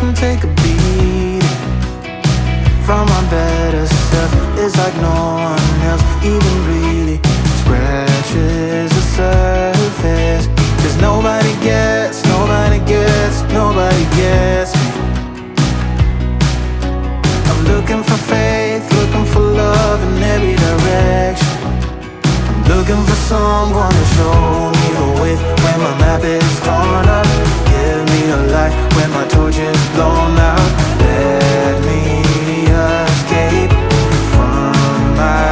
and take a beating from my better self. It's like no one else even really scratches the surface. 'Cause nobody gets me. I'm looking for faith, looking for love in every direction. I'm looking for someone to show me the way when my map is torn up. Give me a light when my torch is blown out. Let me escape from my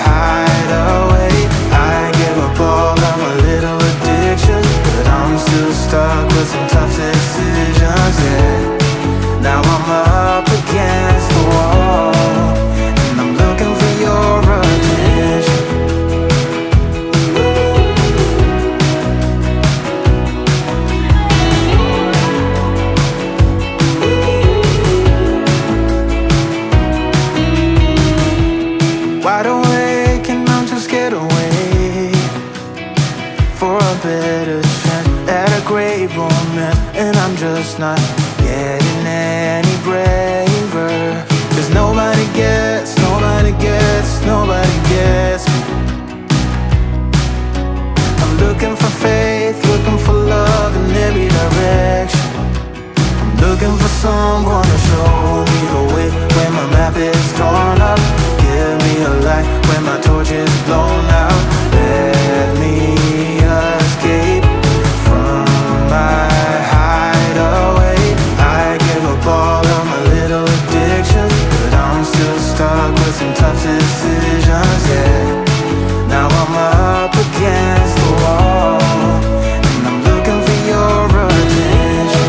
hideaway. I give up all of my little addictions, but I'm still stuck with some tough decisions, yeah. Now I'm up against the wall, and I'm looking for your attention. Wide awake and I'm just scared away for a better chance at a great romance, and I'm just not getting any braver. 'Cause nobody gets me. I'm looking for faith, looking for love in every direction. I'm looking for someone to show me the way when my map is torn up. Give me a light when my torch is blown out. Let me escape from my hideaway. I give up all of my little addictions, but I'm still stuck with some tough decisions, yeah. Now I'm up against the wall, and I'm looking for your attention.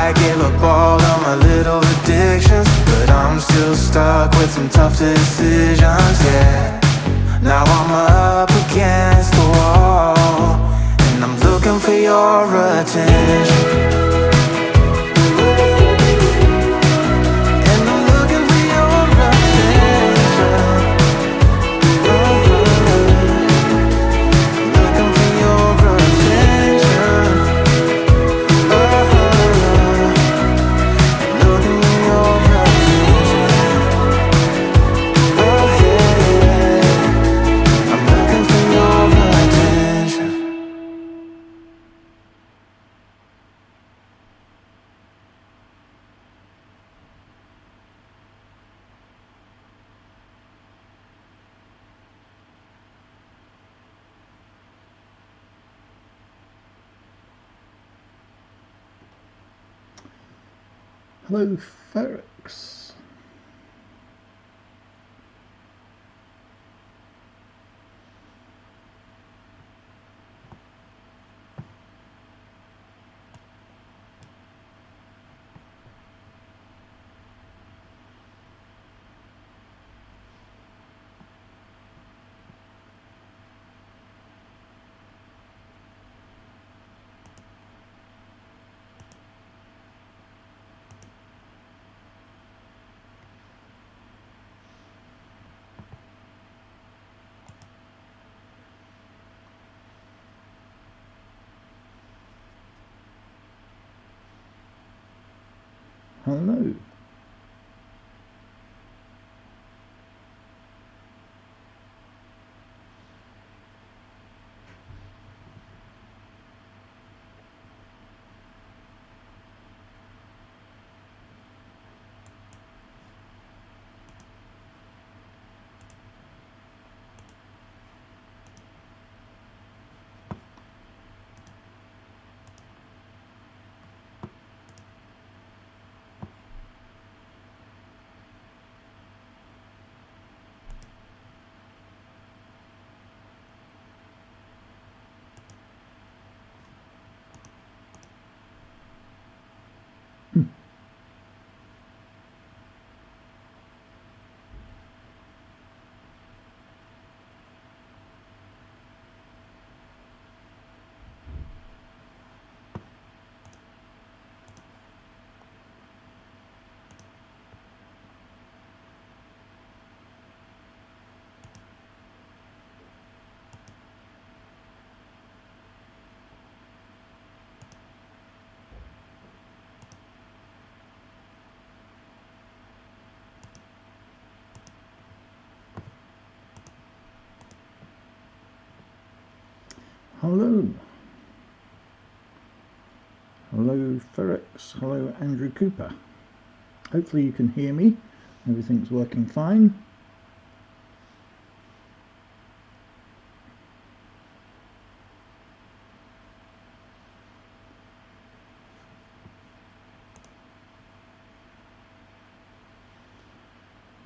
I give up all of my little addictions, but I'm still stuck with some tough decisions, yeah. Now I'm up against the wall, and I'm looking for your attention. And I'm looking for your attention. Looking for your attention. Looking for your attention. Oh yeah, I'm looking for your attention. Hello, Ferrex. Hello. Hello. Hello Ferex. Hello Andrew Cooper. Hopefully you can hear me. Everything's working fine.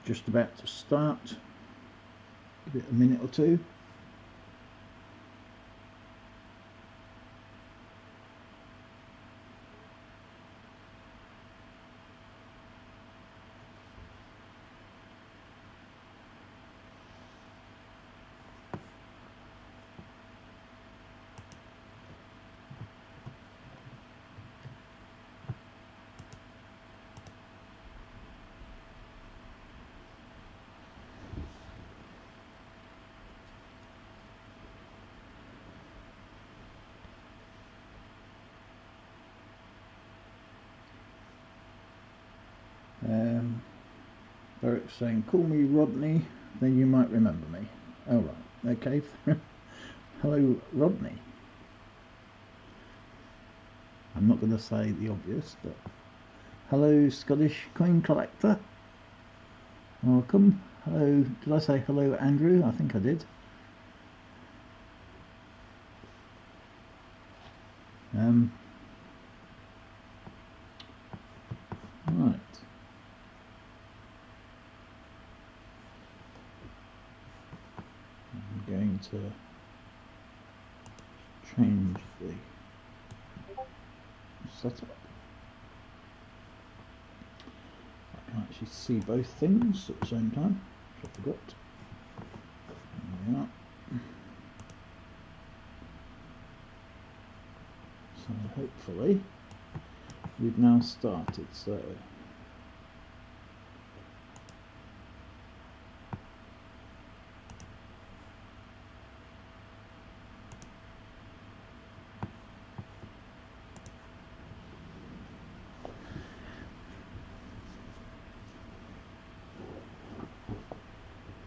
Just about to start. Give it a minute or two. Eric's saying, call me Rodney, then you might remember me. Oh right, okay. Hello Rodney. I'm not going to say the obvious, but hello Scottish coin collector. Welcome. Hello, did I say hello Andrew? I think I did. Right. I'm going to change the setup. I can actually see both things at the same time, which I forgot. There we are. So hopefully we've now started. So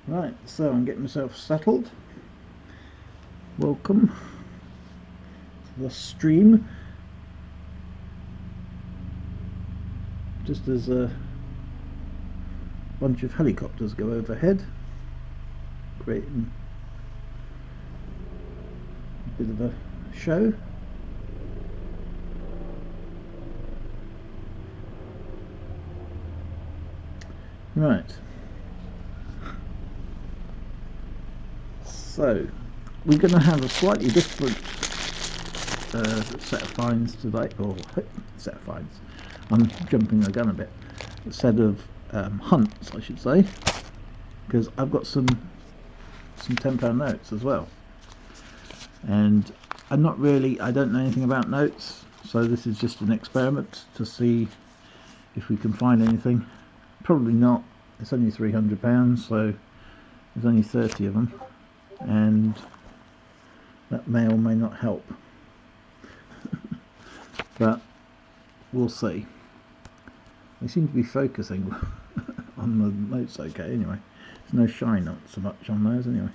right, so I'm getting myself settled. Welcome to the stream. Just as a bunch of helicopters go overhead, creating a bit of a show. Right. So we're going to have a slightly different set of finds today, or set of finds. I'm jumping the gun a bit. A set of hunts, I should say, because I've got some £10 notes as well, and I don't know anything about notes, so this is just an experiment to see if we can find anything. Probably not. It's only £300, so there's only 30 of them, and that may or may not help. But we'll see. They seem to be focusing on the notes okay anyway. There's no shine, not so much on those anyway.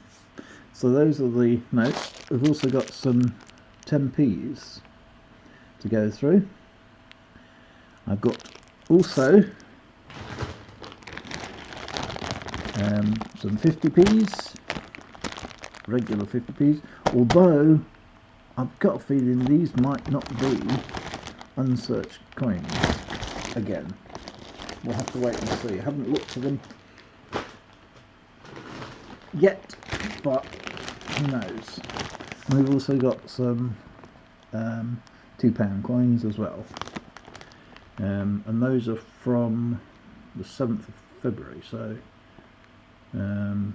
So those are the notes. We've also got some 10p's to go through. I've got also some 50p's, regular 50p's, although I've got a feeling these might not be unsearched coins again. We'll have to wait and see. I haven't looked at them yet, but who knows. And we've also got some £2 coins as well, and those are from the 7th of February. So 7th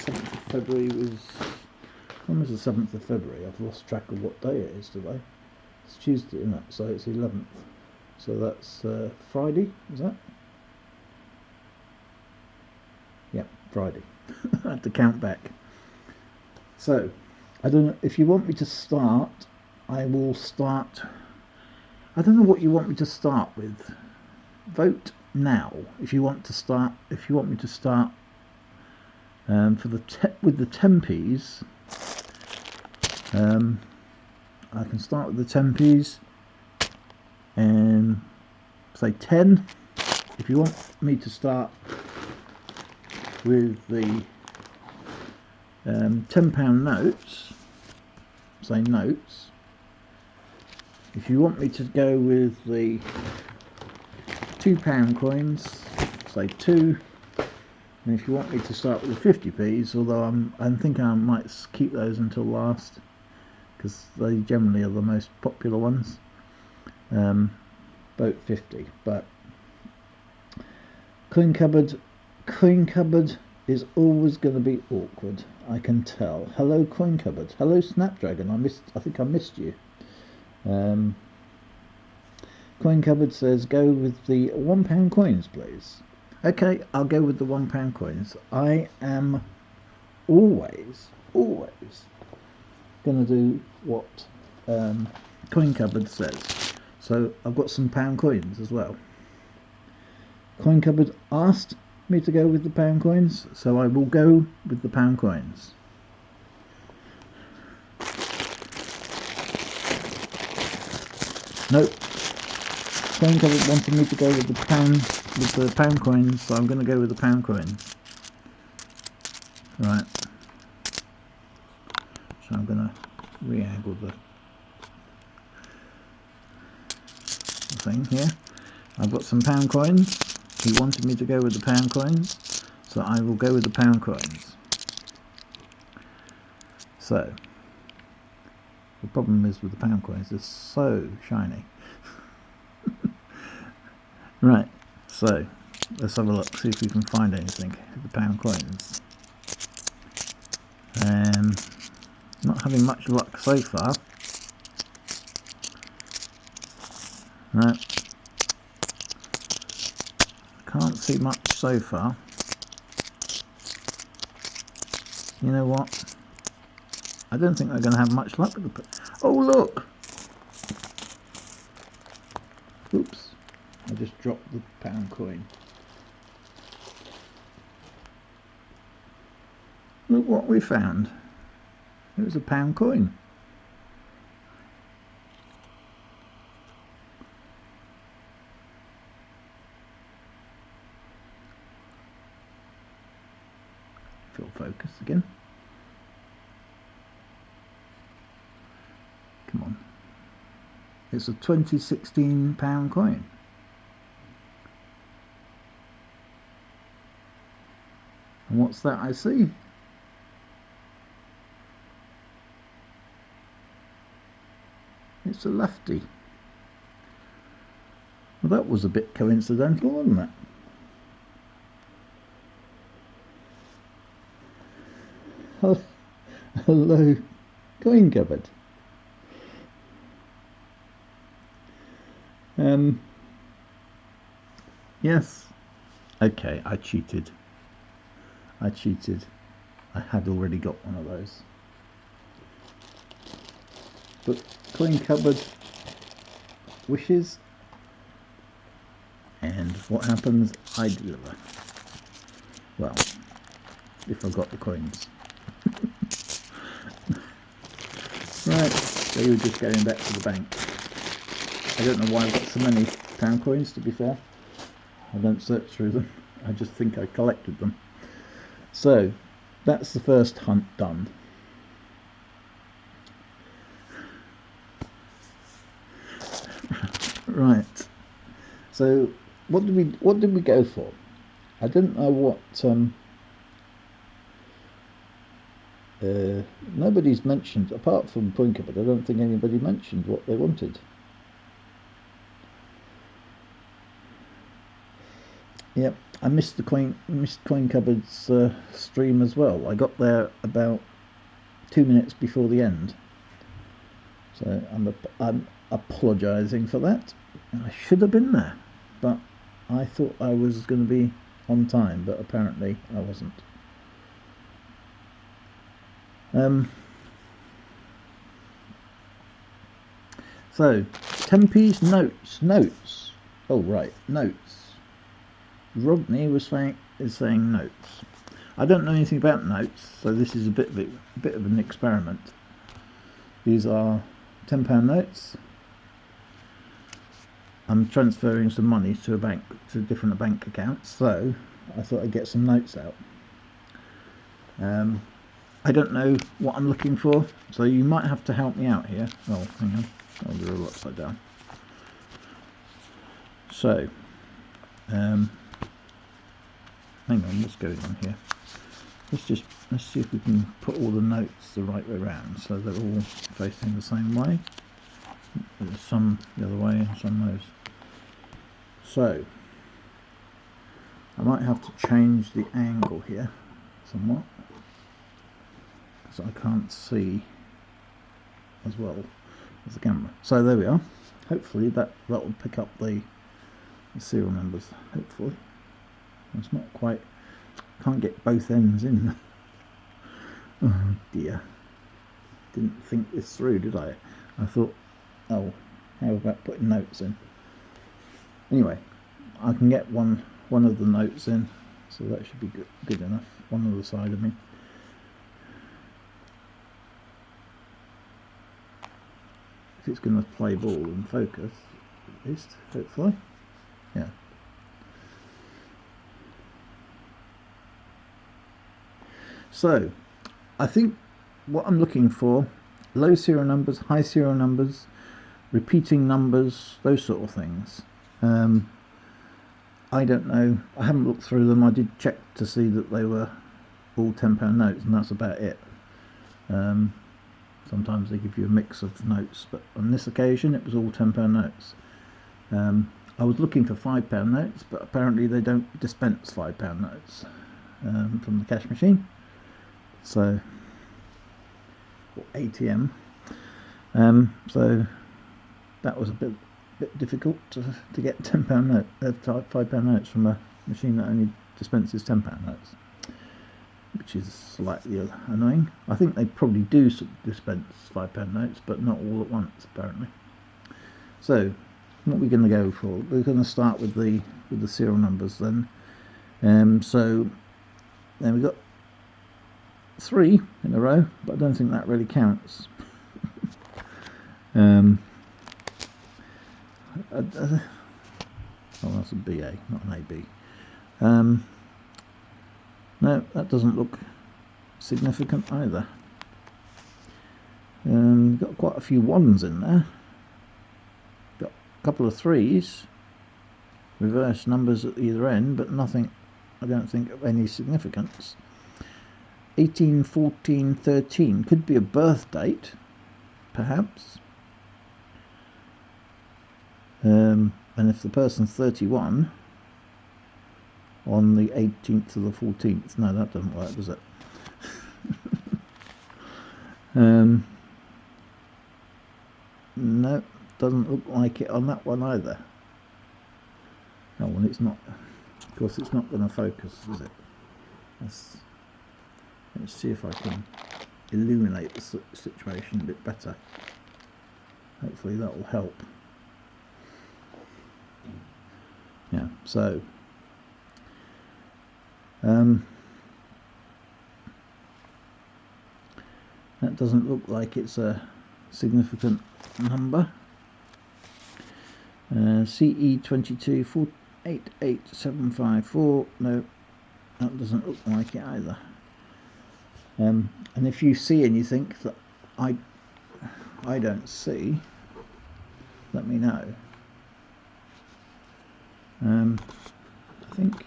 of February was, when was the 7th of February? I've lost track of what day it is today. It's Tuesday, isn't it? So it's 11th. So that's Friday, is that? Yep, Friday. I had to count back. So, I don't know, if you want me to start, I will start. I don't know what you want me to start with. Vote now if you want to start. If you want me to start for with the 10p's, I can start with the 10p's and say 10. If you want me to start with the £10 notes, say notes. If you want me to go with the £2 coins, say 2. And if you want me to start with the 50p's, although I think I might keep those until last, because they generally are the most popular ones, boat 50. But coin cupboard is always going to be awkward, I can tell. Hello coin cupboard, hello Snapdragon, I think I missed you. Coin cupboard says go with the £1 coins please. Okay, I'll go with the £1 coins. I am always going to do what coin cupboard says. So I've got some pound coins as well. Coin cupboard asked me to go with the pound coins, so I will go with the pound coins. Nope. Coin cupboard wanted me to go with the pound coins, so I'm going to go with the pound coins. Right. So I'm going to re-angle the thing here. I've got some pound coins. He wanted me to go with the pound coins, so I will go with the pound coins. So the problem is with the pound coins, they're so shiny. Right, so let's have a look, see if we can find anything with the pound coins. Not having much luck so far. No, can't see much so far. You know what? I don't think they're going to have much luck with the... Oh look! Oops, I just dropped the pound coin. Look what we found. It was a pound coin. Full focus again. Come on. It's a 2016 pound coin. And what's that I see? It's a lefty. Well, that was a bit coincidental, wasn't it? Hello, coin cupboard. Yes. Okay, I cheated. I had already got one of those. But coin cupboard wishes, and what happens? I deliver. Well, if I got the coins. Right, so you're just going back to the bank. I don't know why I've got so many pound coins, to be fair. I don't search through them. I just think I collected them. So, that's the first hunt done. Right. So, what did we go for? I didn't know what. Nobody's mentioned, apart from Coin Cupboard. I don't think anybody mentioned what they wanted. Yep, I missed Coin Cupboard's stream as well. I got there about 2 minutes before the end, so I'm apologising for that. I should have been there, but I thought I was going to be on time, but apparently I wasn't. So 10p's notes. Oh right, notes. Rodney is saying notes. I don't know anything about notes, so this is a bit of an experiment. These are £10 notes. I'm transferring some money to a bank, to different bank accounts, so I thought I'd get some notes out. I don't know what I'm looking for, so you might have to help me out here. Oh, hang on, I'll do it upside down. So, hang on, what's going on here? Let's see if we can put all the notes the right way around, so they're all facing the same way. There's some the other way and some those. So, I might have to change the angle here somewhat, so I can't see as well as the camera. So there we are. Hopefully that will pick up the serial numbers. Hopefully. It's not quite, can't get both ends in. Oh dear. Didn't think this through, did I? I thought, oh, how about putting notes in? Anyway, I can get one of the notes in, so that should be good enough. One other side of me. If it's going to play ball and focus, at least, hopefully. Yeah. So, I think what I'm looking for, low serial numbers, high serial numbers, repeating numbers, those sort of things. I don't know, I haven't looked through them. I did check to see that they were all £10 notes, and that's about it. Sometimes they give you a mix of notes, but on this occasion it was all £10 notes. I was looking for £5 notes, but apparently they don't dispense £5 notes from the cash machine, so, or ATM. So that was a bit difficult to get £5 notes from a machine that only dispenses £10 notes, which is slightly annoying. I think they probably do dispense £5 notes, but not all at once apparently. So what we're going to go for, we're going to start with the serial numbers then. So then we've got 3 in a row, but I don't think that really counts. Oh, that's a BA, not an AB. No, that doesn't look significant either. Got quite a few 1s in there. Got a couple of 3s, reverse numbers at either end, but nothing, I don't think, of any significance. 18, 14, 13 could be a birth date, perhaps. And if the person's 31 on the 18th to the 14th, no, that doesn't work, does it? No, doesn't look like it on that one either. Oh, well, it's not, of course it's not going to focus, is it? Let's see if I can illuminate the situation a bit better. Hopefully that will help. Yeah, so that doesn't look like it's a significant number. CE 22 488754, no, that doesn't look like it either. And if you see anything that I don't see, let me know. I think,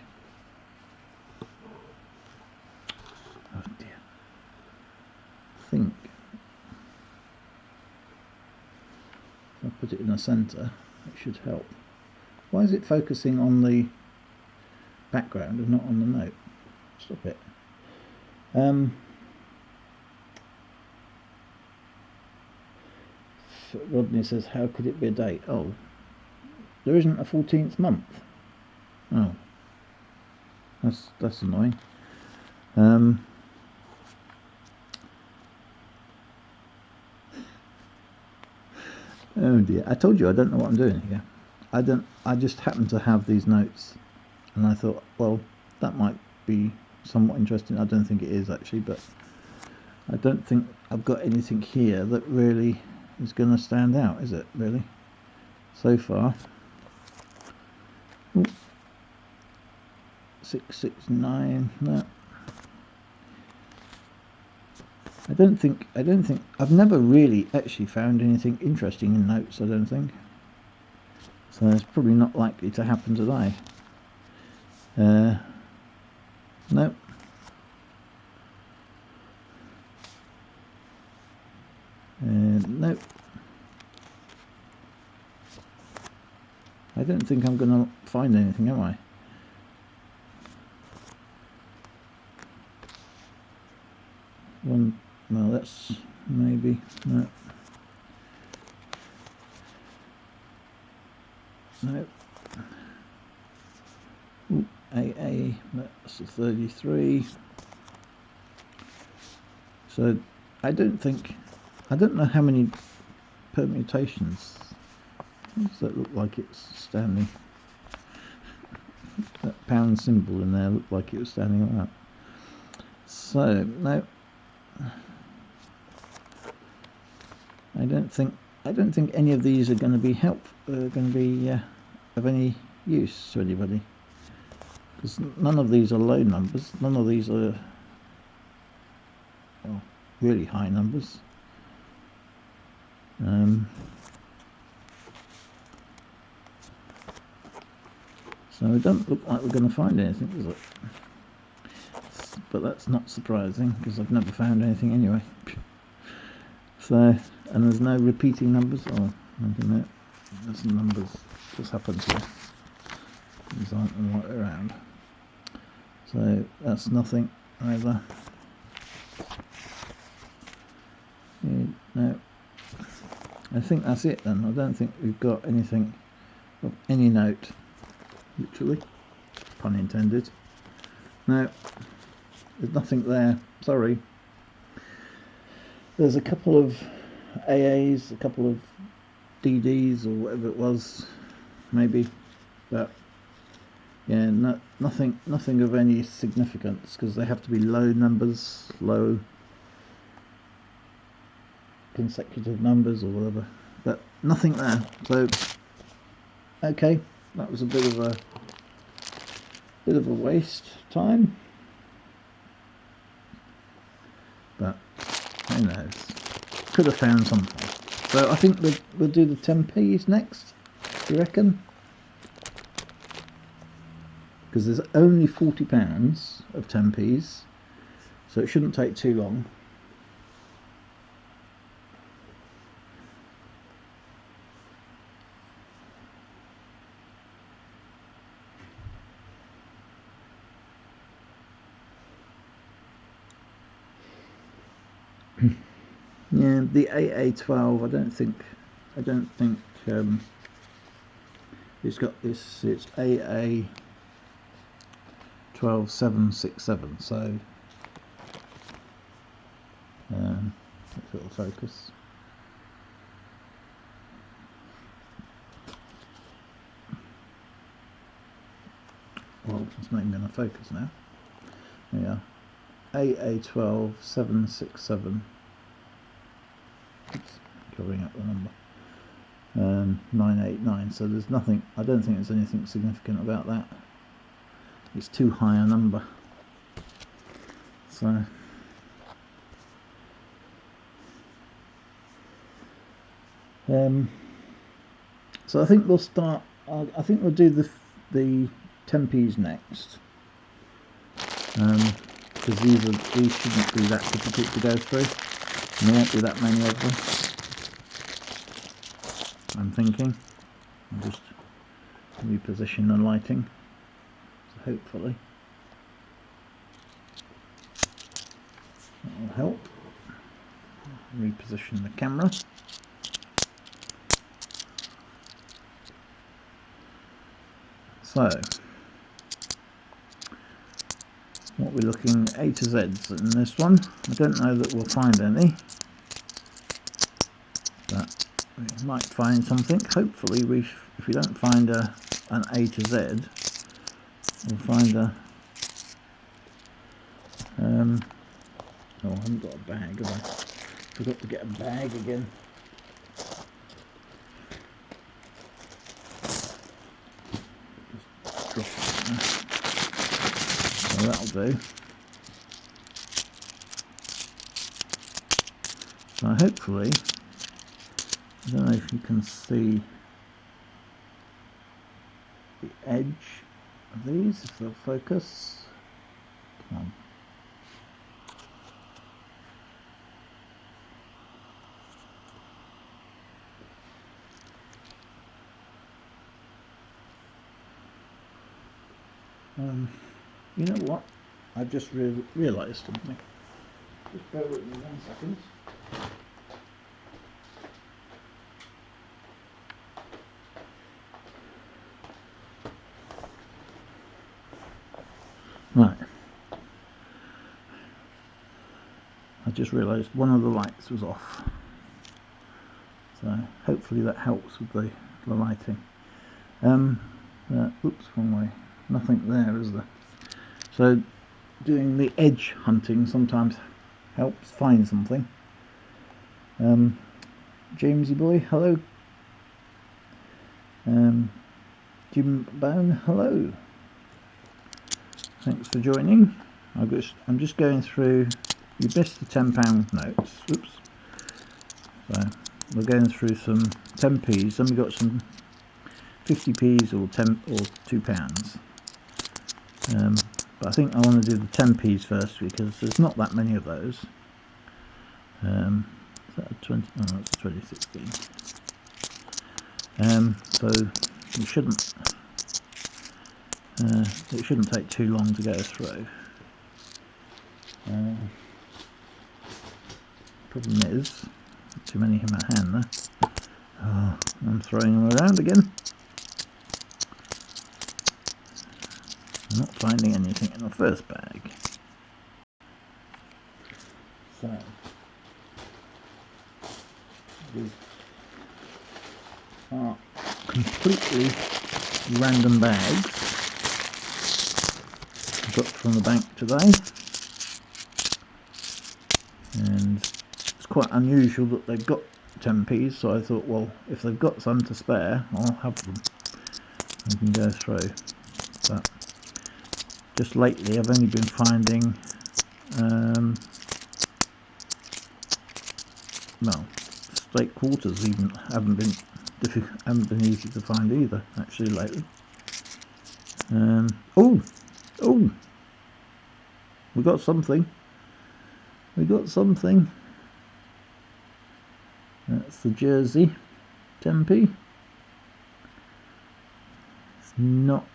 oh dear, I think if I put it in the centre, it should help. Why is it focusing on the background and not on the note? Stop it. Rodney says, how could it be a date? Oh, there isn't a 14th month. Oh, that's annoying. Oh dear, I told you I don't know what I'm doing here. I just happen to have these notes, and I thought, well, that might be somewhat interesting. I don't think it is actually, but I don't think I've got anything here that really is going to stand out, is it, really, so far? Ooh. 669, no. I don't think I've never really actually found anything interesting in notes, I don't think. So it's probably not likely to happen today. Nope. Nope. I don't think I'm going to find anything, am I? Well, that's maybe, no. No. Ooh, AA, that's a 33. So I don't know how many permutations does that look like it's standing. That pound symbol in there looked like it was standing on that. So no, I don't think any of these are going to be of any use to anybody, because none of these are low numbers, none of these are really high numbers. So it doesn't look like we're going to find anything, does it? But that's not surprising, because I've never found anything anyway. So, and there's no repeating numbers, or anything there. There's numbers just happens here. These aren't the right way around. So that's nothing either. No. I think that's it then. I don't think we've got anything of any note, literally, pun intended. No, there's nothing there, sorry. There's a couple of AAs, a couple of DDs or whatever it was, maybe, but yeah, nothing of any significance, because they have to be low numbers, low consecutive numbers or whatever, but nothing there. So okay, that was a bit of a waste of time, but who knows, could have found something. So I think we'll do the 10p's next, do you reckon? Because there's only £40 of 10p's, so it shouldn't take too long. Yeah, the AA12. I don't think it's got this. It's AA 12767. So if it'll focus. Well, it's not even going to focus now. Yeah, AA 12767. It's covering up the number. 989. So there's nothing. I don't think there's anything significant about that. It's too high a number. So so I think we'll start. I think we'll do the 10p's next, because these shouldn't be that difficult to go through. And there won't be that many of them, I'm thinking. I'll just reposition the lighting, so hopefully that will help. Reposition the camera. So what we're looking A to Z's in this one. I don't know that we'll find any, but we might find something. Hopefully, if we don't find an A to Z, we'll find Oh, I haven't got a bag, have I? Forgot to get a bag again. Just drop it in there. So that'll do. So hopefully, I don't know if you can see the edge of these, if they'll focus. Come on. You know what? I've just realised something. Just bear with me 1 second. Right. I just realised one of the lights was off. So hopefully that helps with the lighting. Oops, wrong way. Nothing there, is there? So doing the edge hunting sometimes helps find something. Jamesy boy, hello. Jim Bone, hello. Thanks for joining. I'm just going through. You missed the £10 notes. Oops. So we're going through some 10p's. Then we got some 50p's or £2. But I think I want to do the 10p's first because there's not that many of those. Is that a 20? Oh, that's a 2016. So it shouldn't take too long to go through. Problem is, too many in my hand there. Oh, I'm throwing them around again. I'm not finding anything in the first bag. So these are completely random bags I got from the bank today, and it's quite unusual that they've got 10p's, so I thought, well, if they've got some to spare, I'll have them. I can go through. But just lately I've only been finding well, straight quarters even haven't been easy to find either, actually, lately. Oh, we got something. That's the Jersey 10p. It's not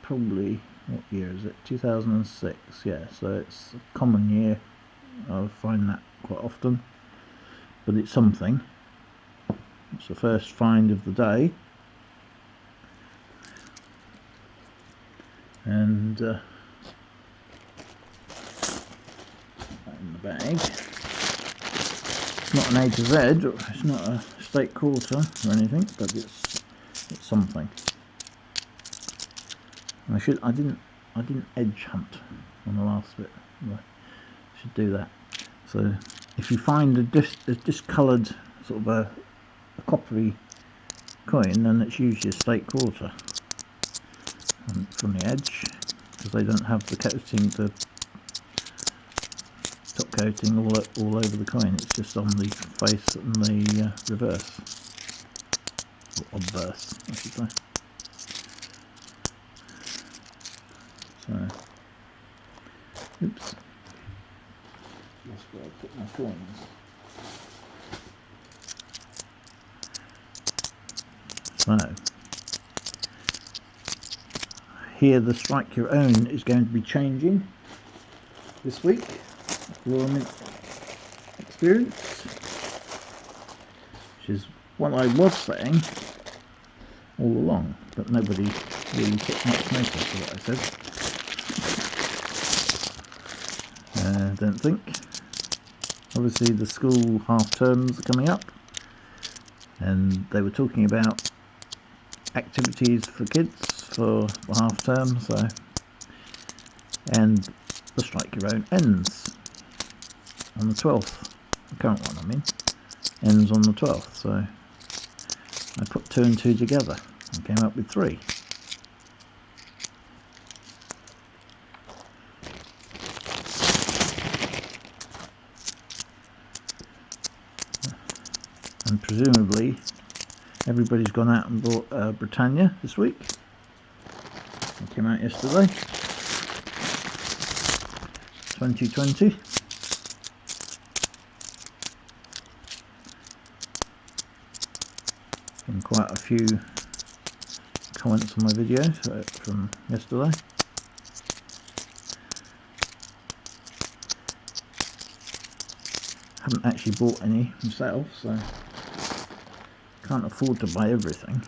probably, what year is it? 2006. Yeah, so it's a common year. I find that quite often, but it's something. It's the first find of the day, and that in the bag. It's not an A to Z, it's not a straight quarter or anything, but it's something. I didn't edge hunt on the last bit. I should do that. So if you find a discoloured sort of a coppery coin, then it's usually a straight quarter from the edge, because they don't have the coating, the top coating all over the coin. It's just on the face and the reverse, or obverse, I should say. So, oops, that's where I put my coins. So, here the Strike Your Own is going to be changing this week. Royal Mint experience, which is what I was saying all along, but nobody really took much notice of what I said. I don't think. Obviously the school half terms are coming up, and they were talking about activities for kids for the half term, so, and the Strike Your Own ends. on the 12th. The current one, I mean, ends on the 12th. So I put 2 and 2 together and came up with 3. And presumably everybody's gone out and bought Britannia this week. It came out yesterday. 2020. Been quite a few comments on my video from yesterday. Haven't actually bought any myself, so can't afford to buy everything.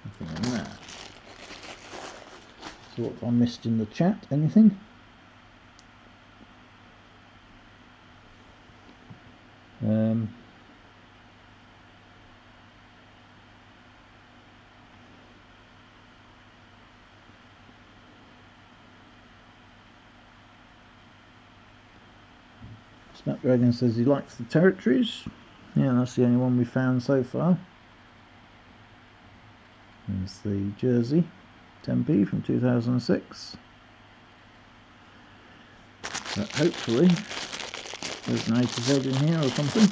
Nothing in there. So what have I missed in the chat? Anything? Snapdragon says he likes the territories. Yeah, that's the only one we found so far. There's the Jersey 10p from 2006. But hopefully there's an A to Z in here or something.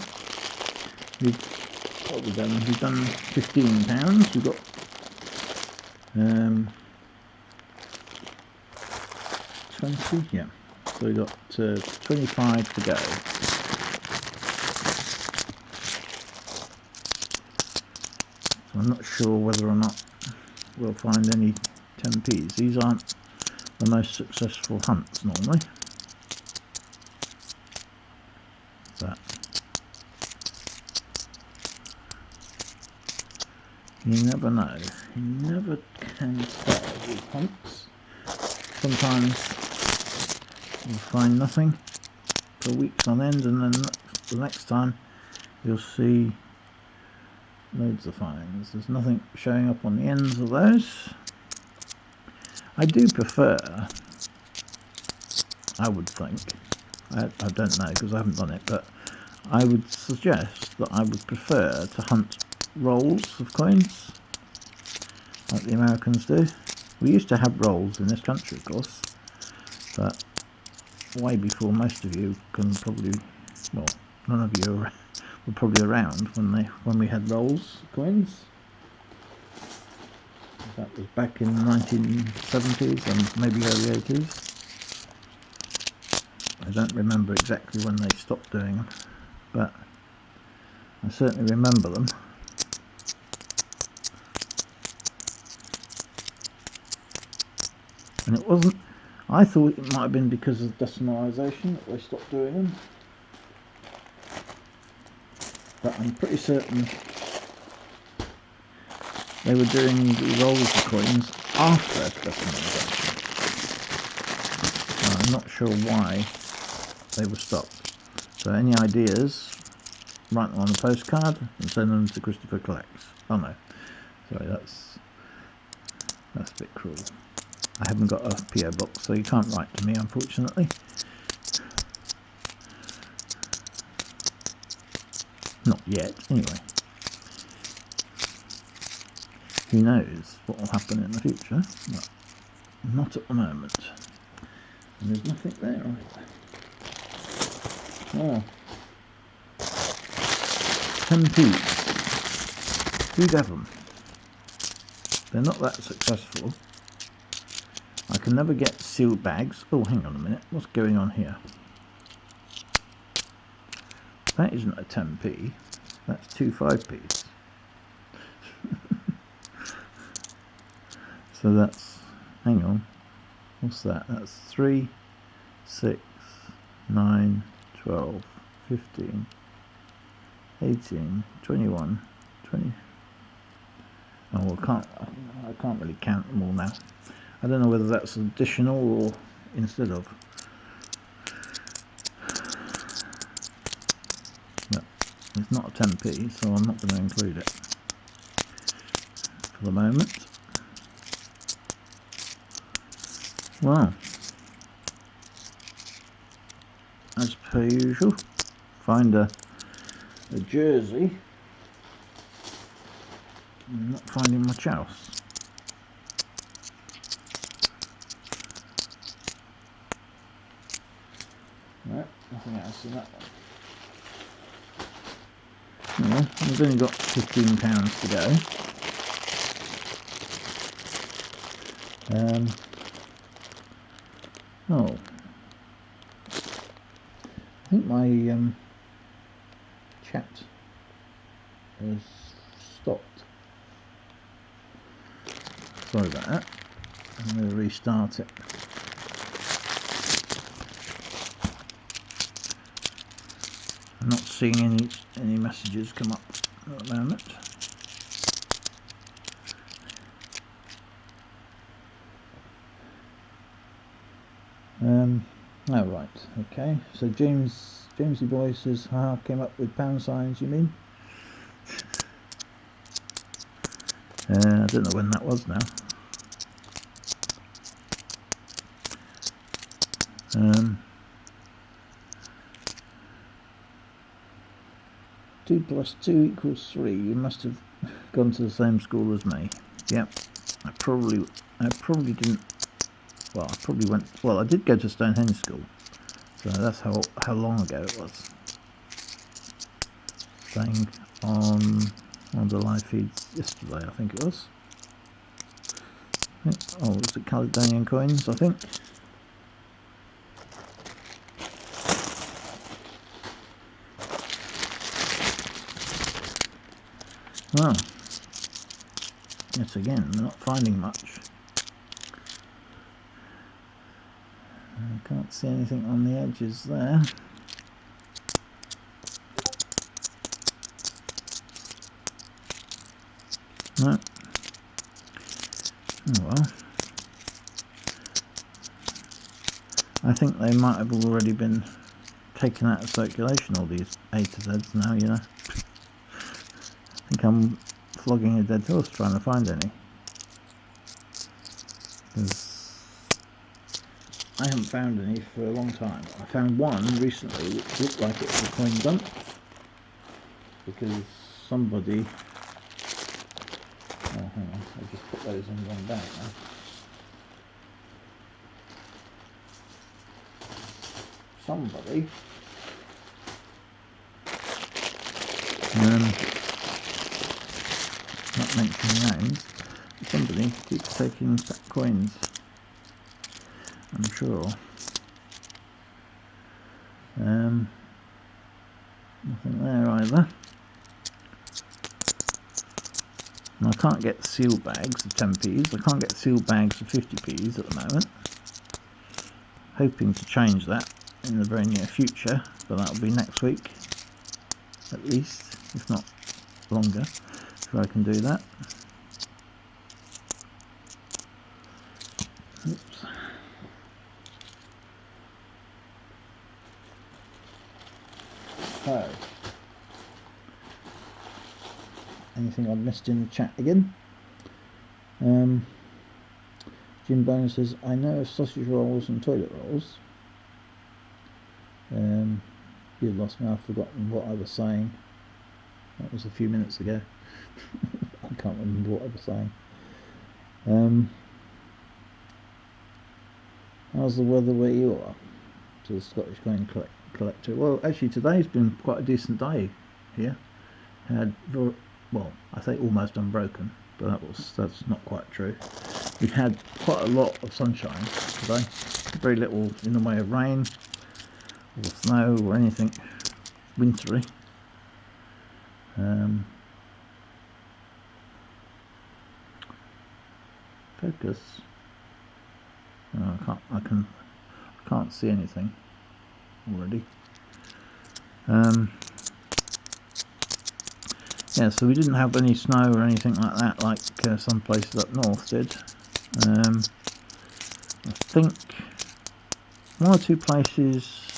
What have we done? We've done £15. We've got 20, yeah. So we've got 25 to go. So I'm not sure whether or not we'll find any 10p's. These aren't the most successful hunts normally. But you never know. You never can tell with hunts. Sometimes you'll find nothing for weeks on end, and then the next time you'll see loads of finds. There's nothing showing up on the ends of those. I do prefer, I would think, I don't know because I haven't done it, but I would suggest that I would prefer to hunt rolls of coins like the Americans do. We used to have rolls in this country, of course, but way before most of you can probably, well, none of you were probably around when we had rolls of coins. That was back in the 1970s and maybe early 80s. I don't remember exactly when they stopped doing them, but I certainly remember them. And it wasn't, I thought it might have been because of decimalisation that they stopped doing them, but I'm pretty certain they were doing the rolls of coins after decimalisation. I'm not sure why they were stopped. So any ideas, write them on a postcard and send them to Christopher Collects. Oh no, sorry, that's a bit cruel. I haven't got a PO box, so you can't write to me, unfortunately. Not yet, anyway. Who knows what will happen in the future, but not at the moment. And there's nothing there either. Oh. 10p. Who'd have them? They're not that successful. I can never get sealed bags. Oh, hang on a minute. What's going on here? That isn't a 10p. That's 2 5p's. So that's, hang on. What's that? That's 3, 6, 9, 12, 15, 18, 21, 20. Oh, I can't really count them all now. I don't know whether that's additional or instead of. No, it's not a 10p, so I'm not going to include it for the moment. Wow. per usual. Find a jersey. I'm not finding much else. No, nothing else in that one. Well, I've only got £15 to go. Oh, I think my chat has stopped. Sorry about that. I'm going to restart it. I'm not seeing any messages come up at the moment. Oh right, okay. So Jamesy Boy says, came up with pound signs, you mean? I don't know when that was now. 2 plus 2 equals 3. You must have gone to the same school as me. Yep. I probably didn't. Well, I probably went. Well, I did go to Stonehenge School, so that's how long ago it was. Staying on one of the live feeds yesterday, I think it was. Oh, was it Caledonian coins? I think. Well, yet again, we're not finding much. I can't see anything on the edges there. No. Oh well. I think they might have already been taken out of circulation, all these A to Zs now, you know. I think I'm flogging a dead horse trying to find any. Because I haven't found any for a long time. I found one recently which looked like it was a coin dump. Because somebody... Oh, hang on, I just put those in the wrong bag now. Somebody not mentioning names, somebody keeps taking coins, I'm sure. Nothing there either. And I can't get sealed bags of 10p's, I can't get sealed bags of 50p's at the moment. Hoping to change that in the very near future, but that'll be next week at least, if not longer, if I can do that. Oops. So, anything I've missed in the chat again? Jim Bone says, I know of sausage rolls and toilet rolls. You lost me, I've forgotten what I was saying. That was a few minutes ago. I can't remember what I was saying. How's the weather where you are? To the Scottish Coin Collector. Well, actually today's been quite a decent day here. Had, well, I say almost unbroken, but that's not quite true. We had quite a lot of sunshine today. Very little in the way of rain or snow or anything wintry. Focus. Oh, I can't see anything already. Yeah, so we didn't have any snow or anything like that, like some places up north did. I think one or two places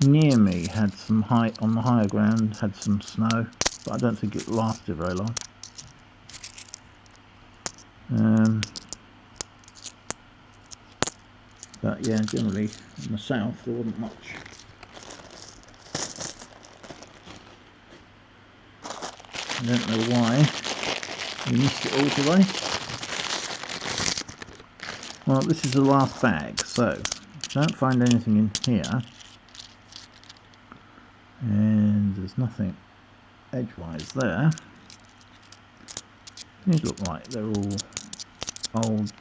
near me had some on the higher ground had some snow, but I don't think it lasted very long. But yeah, generally in the south there wasn't much. I don't know why we missed it all today. Well, this is the last bag, so don't find anything in here, and there's nothing edgewise there. These look like they're all old.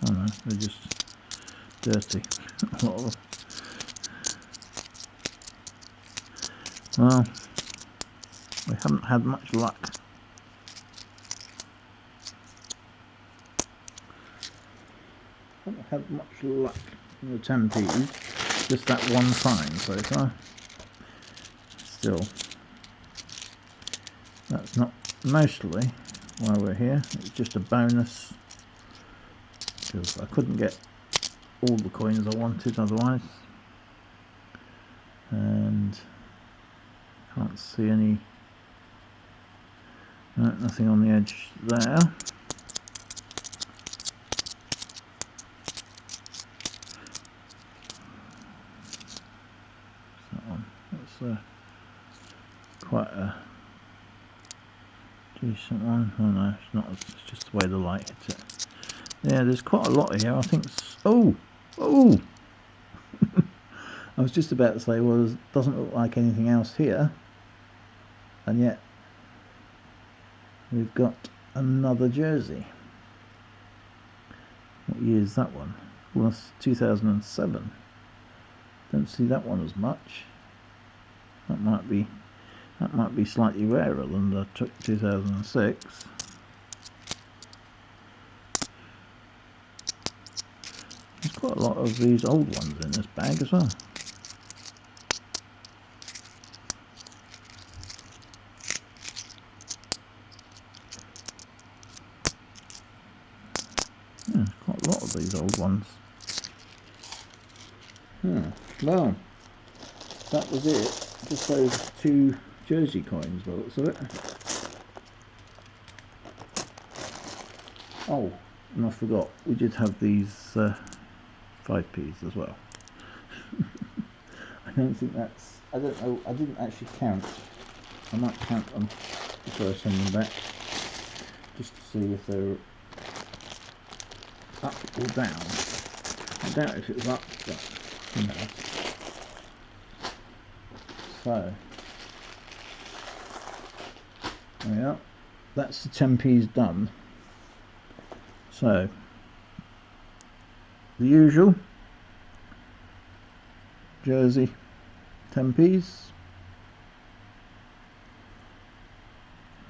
Oh no, they're just dirty. A lot of them. Well, we haven't had much luck. Haven't had much luck in the 10p's. Just that one find so far. Still, that's not mostly why we're here. It's just a bonus because I couldn't get all the coins I wanted otherwise, and can't see any. No, nothing on the edge there. That one. That's quite a decent one. Oh no, it's not. It's just the way the light hits it. Yeah, there's quite a lot here. I think. Oh. I was just about to say, well, it doesn't look like anything else here, and yet we've got another jersey. What year is that one? Well, that's 2007. Don't see that one as much. That might be slightly rarer than the 2006. There's quite a lot of these old ones in this bag as well. Yeah, quite a lot of these old ones. Well, that was it. Just those 2 jersey coins by the looks of it. Oh, and I forgot, we did have these 5p's as well. I don't think that's, I don't know, I didn't actually count. I might count them before I send them back, just to see if they're up or down. I doubt if it was up, but who knows. So, there we are. That's the 10p's done. So, the usual jersey 10p's,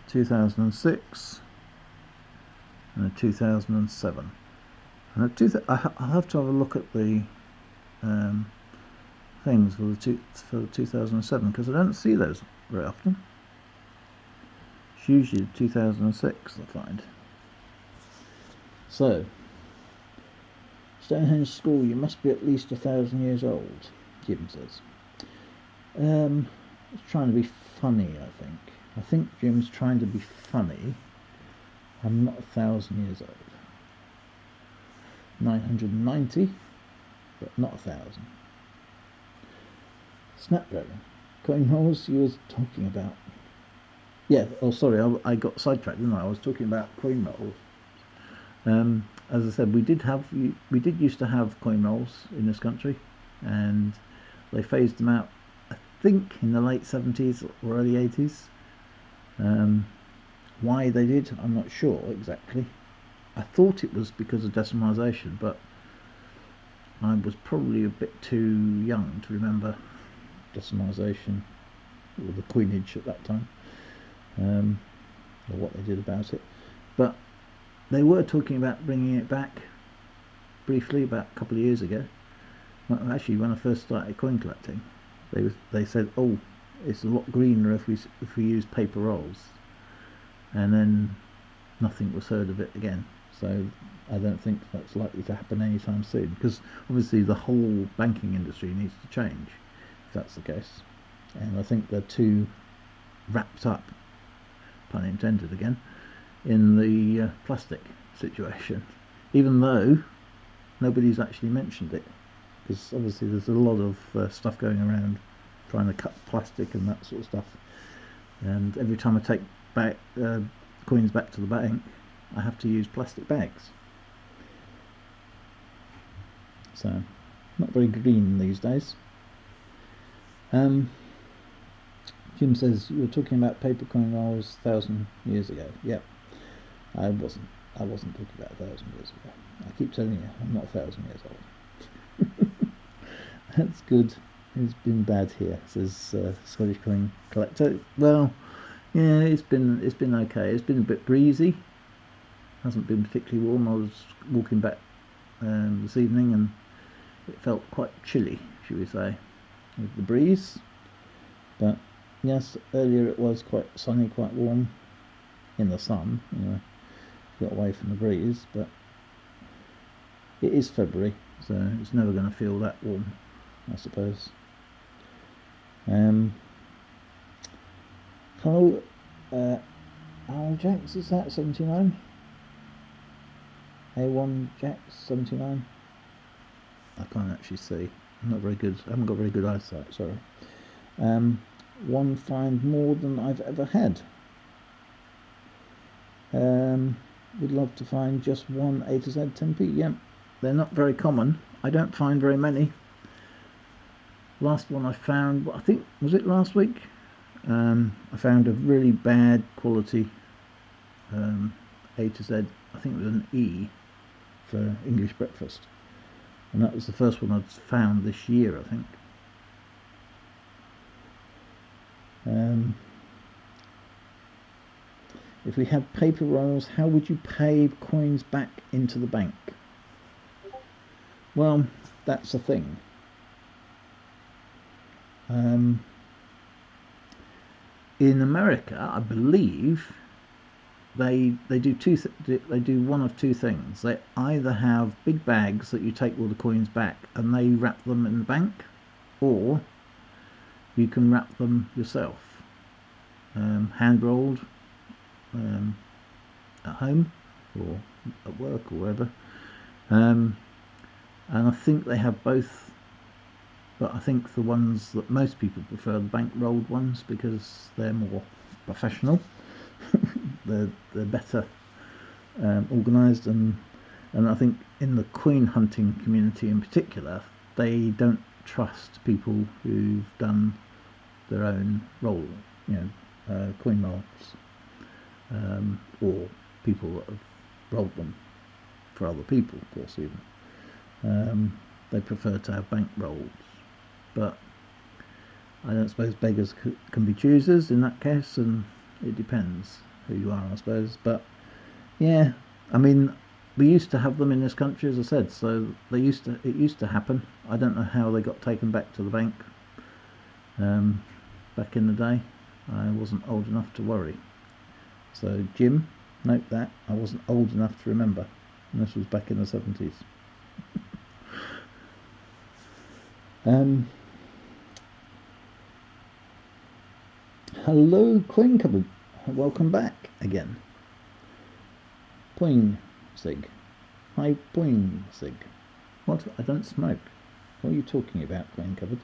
2006 and a 2007. And I'll have to have a look at the things for the 2007 because I don't see those very often. It's usually 2006 I find. So, Stonehenge School, you must be at least 1,000 years old, Jim says. It's trying to be funny, I think. I think Jim's trying to be funny. I'm not 1,000 years old. 990, but not 1,000. Snapdragon. Coin rolls you was talking about. Yeah, oh sorry, I got sidetracked, didn't I? I was talking about coin rolls. As I said, we did used to have coin rolls in this country, and they phased them out, I think, in the late 70s or early 80s. Why they did, I'm not sure exactly. I thought it was because of decimalisation, but I was probably a bit too young to remember decimalisation or the coinage at that time, or what they did about it. But they were talking about bringing it back briefly about a couple of years ago. Well, actually, when I first started coin collecting, they said, "Oh, it's a lot greener if we use paper rolls," and then nothing was heard of it again. So I don't think that's likely to happen anytime soon, because obviously the whole banking industry needs to change if that's the case, and I think they're too wrapped up, pun intended again, in the plastic situation, even though nobody's actually mentioned it, because obviously there's a lot of stuff going around trying to cut plastic and that sort of stuff, and every time I take coins back to the bank, I have to use plastic bags. So, not very green these days. Jim says, you were talking about paper coin rolls 1,000 years ago. Yep, I wasn't talking about 1,000 years ago. I keep telling you, I'm not 1,000 years old. That's good. It's been bad here, says Scottish Coin Collector. Well, yeah, it's been okay. It's been a bit breezy. Hasn't been particularly warm. I was walking back this evening and it felt quite chilly, should we say, with the breeze. But yes, earlier it was quite sunny, quite warm in the sun. You know, got away from the breeze, but it is February, so it's never going to feel that warm, I suppose. Hello, Alan Jacks, is that 79? A1 Jacks 79? I can't actually see. I'm not very good. I haven't got very good eyesight. Sorry. One find more than I've ever had. Would love to find just one A to Z 10p. Yep, they're not very common. I don't find very many. Last one I found, I think, was it last week? I found a really bad quality A to Z. I think it was an E for English breakfast, and that was the first one I'd found this year, I think. If we had paper rolls, how would you pay coins back into the bank? Well, that's the thing. In America, I believe they do one of two things. They either have big bags that you take all the coins back and they wrap them in the bank, or you can wrap them yourself, hand rolled, at home or at work or wherever. And I think they have both, but I think the ones that most people prefer, the bank rolled ones, because they're more professional. they're better organised, and I think in the coin hunting community in particular, they don't trust people who've done their own roll, coin rolls, or people that have rolled them for other people, of course. Even they prefer to have bank rolls, but I don't suppose beggars can be choosers in that case, and it depends who you are, I suppose. But yeah, I mean, we used to have them in this country, as I said, so it used to happen. I don't know how they got taken back to the bank back in the day. I wasn't old enough to worry. So Jim, note that I wasn't old enough to remember, and this was back in the 70s. Hello, Coin Cupboard. Welcome back again. Poing Sig. Hi, Poing Sig. What? I don't smoke. What are you talking about, Coin Cupboard?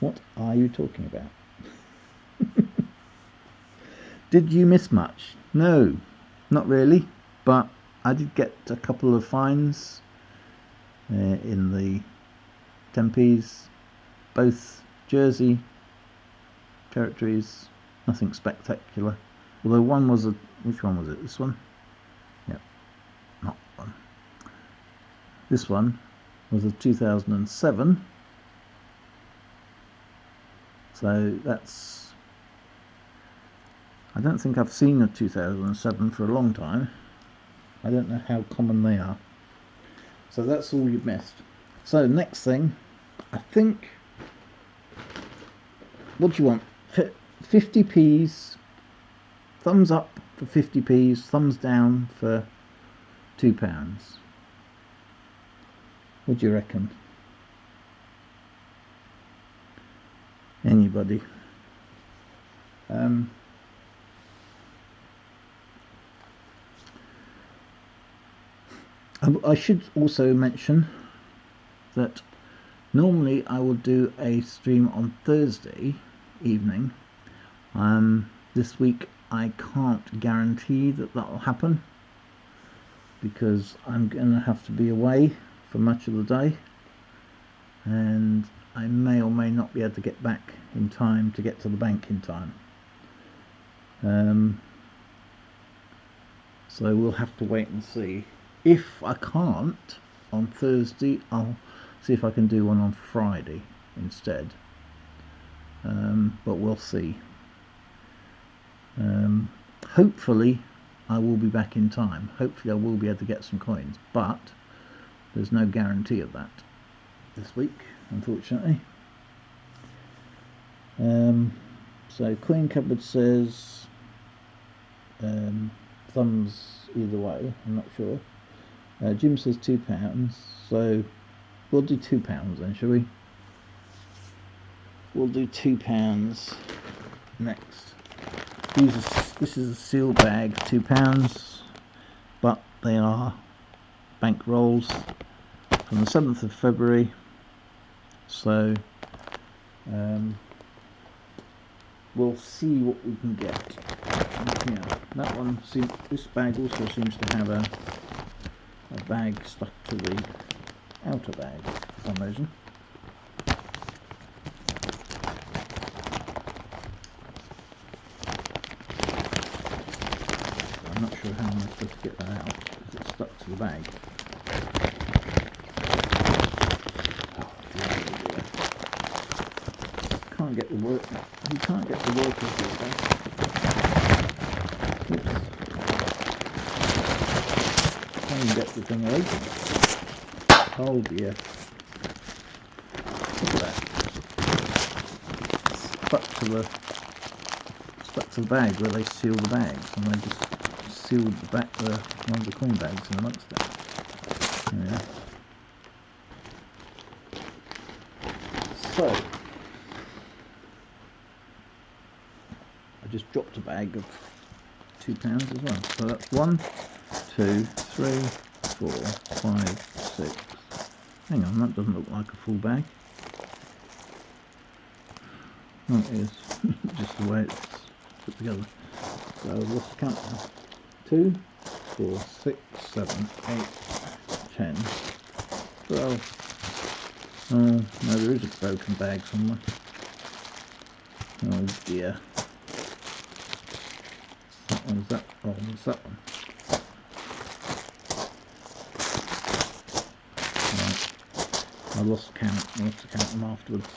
What are you talking about? Did you miss much? No, not really, but I did get a couple of finds in the 10p's, both Jersey territories, nothing spectacular. Although one was which one was it? This one? Yep, not one. This one was a 2007. So that's, I don't think I've seen a 2007 for a long time. I don't know how common they are. So that's all you've missed. So next thing, I think, what do you want? 50p's, thumbs up for 50p's, thumbs down for £2. What do you reckon? Anybody? I should also mention that normally I will do a stream on Thursday evening. This week I can't guarantee that will happen, because I'm going to have to be away for much of the day, and I may or may not be able to get back in time to get to the bank in time. So we'll have to wait and see. If I can't on Thursday, I'll see if I can do one on Friday instead, but we'll see. Hopefully I will be back in time. Hopefully I will be able to get some coins, but there's no guarantee of that this week, unfortunately. So Coin Cupboard says thumbs either way, I'm not sure. Jim says £2, so we'll do £2 then, shall we? We'll do £2 next. This is a sealed bag, £2, but they are bank rolls from the 7th of February, so we'll see what we can get. Yeah, that one this bag also seems to have a bag stuck to the outer bag for some reason. I'm not sure how I'm supposed to get that out because it's stuck to the bag. Oh dear. Can't get the work. You can't get the workers here. Oops. Can't even get the thing open. Oh dear. Look at that. Stuck to the bag where they seal the bags, and they just sealed the back one of the coin bags in amongst it. Yeah. So I just dropped a bag of £2 as well. So that's 1, 2, 3, 4, 5, 6. Hang on, that doesn't look like a full bag. Oh, it is. Just the way it's put together. So I've lost count now. 2, 4, 6, 7, 8, 10, 12. Oh, no, there is a broken bag somewhere. Oh dear. That one's that. Oh, it's that one. Right. I lost count. I'll have to count them afterwards.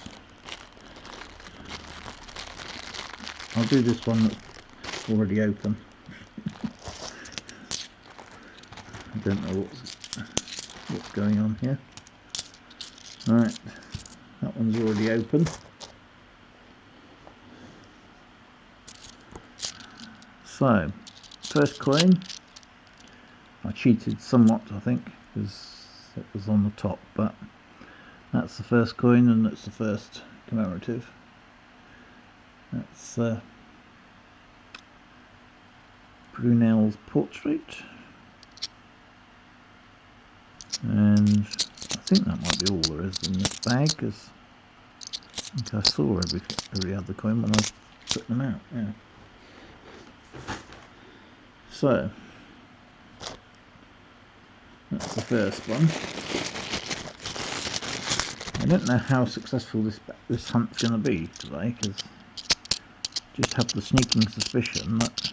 I'll do this one that's already open. I don't know what's going on here. Right, that one's already open. So, first coin. I cheated somewhat, I think, because it was on the top, but that's the first coin and that's the first commemorative. That's Brunel's portrait, and I think that might be all there is in this bag, because I think I saw every other coin when I took them out. Yeah. So that's the first one. I don't know how successful this hunt's going to be today, because just have the sneaking suspicion that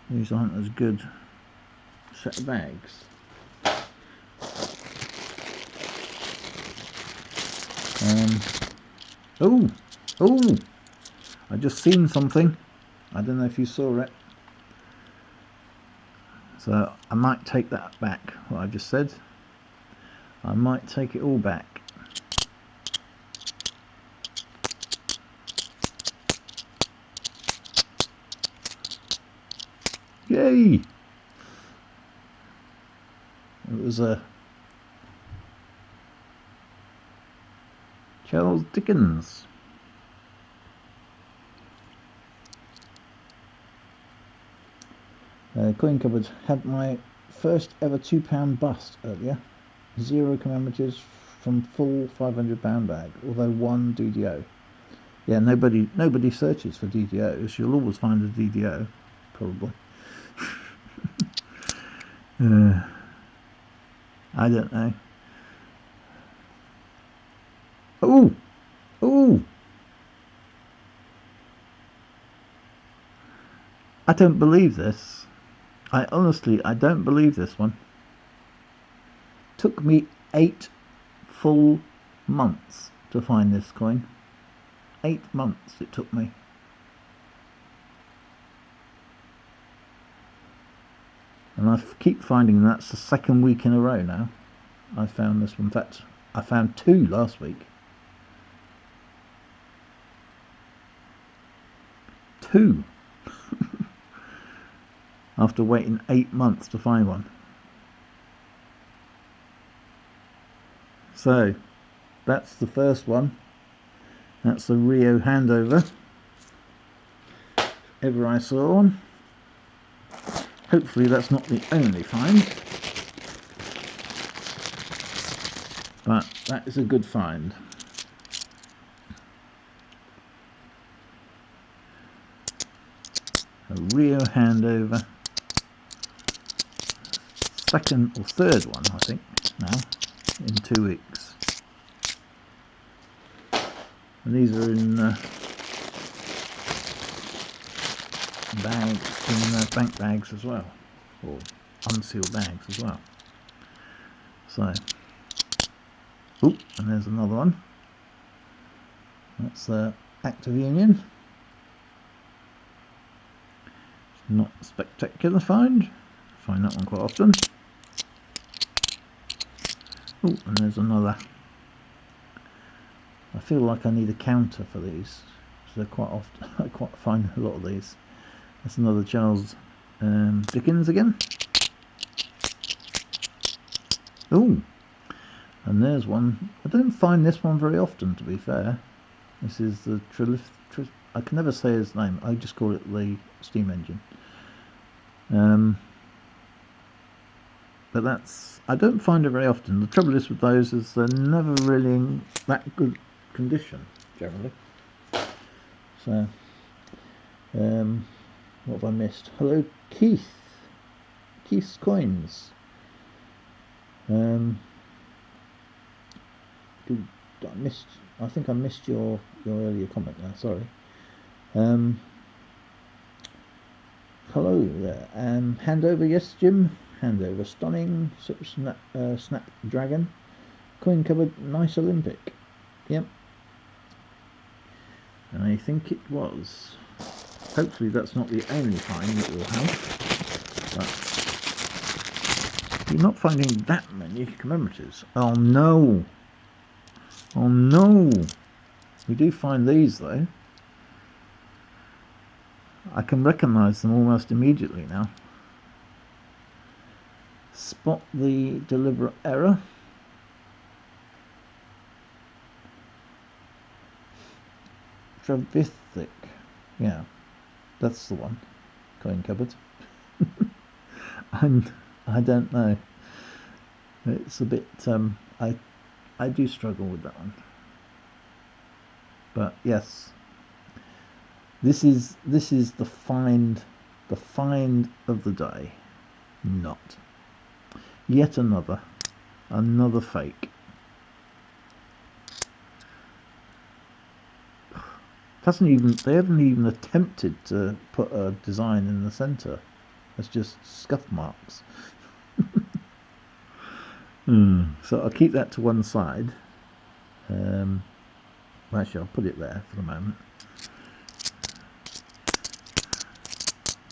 these aren't as good set of bags. Oh! I just seen something. I don't know if you saw it. So I might take that back, what I just said. I might take it all back. Yay! It was a Charles Dickens. Coin Cupboard had my first ever £2 bust earlier. 0 commemoratives from full £500 bag, although 1 DDO. Yeah, nobody searches for DDOs. You'll always find a DDO, probably. I don't know. Oh, oh! I don't believe this. I don't believe this one. Took me 8 full months to find this coin. 8 months it took me. And I keep finding that's the 2nd week in a row now I found this one. In fact, I found 2 last week. 2 after waiting 8 months to find one. So that's the first one. That's the Rio handover. Ever I saw one. Hopefully that's not the only find, but that is a good find. A Rio handover. 2nd or 3rd one, I think, now, in 2 weeks. And these are in bags, in bank bags as well, or unsealed bags as well. So, oh, and there's another one. That's the Active Union. Not a spectacular find. Find that one quite often. Oh, and there's another. I feel like I need a counter for these. So quite often, I quite find a lot of these. That's another Charles Dickens again. Oh, and there's one. I don't find this one very often, to be fair. This is the I can never say his name. I just call it the steam engine. But that's, I don't find it very often. The trouble is with those is they're never really in that good condition generally. So what have I missed? Hello Keith. Keith's Coins. I think I missed your earlier comment there, sorry. Hello there. Handover, yes Jim. Handover, stunning. Snapdragon. Coin covered, nice Olympic. Yep. And I think it was. Hopefully that's not the only find that we'll have. But you're not finding that many commemoratives. Oh no. Oh no. We do find these though. I can recognise them almost immediately now. Spot the deliberate error. Trevithick. Yeah, that's the one. Coin cupboard. I don't know. It's a bit I do struggle with that one. But yes. This is the find of the day. Not. Yet another fake. They haven't even attempted to put a design in the centre. It's just scuff marks. So I'll keep that to one side. Actually, I'll put it there for the moment.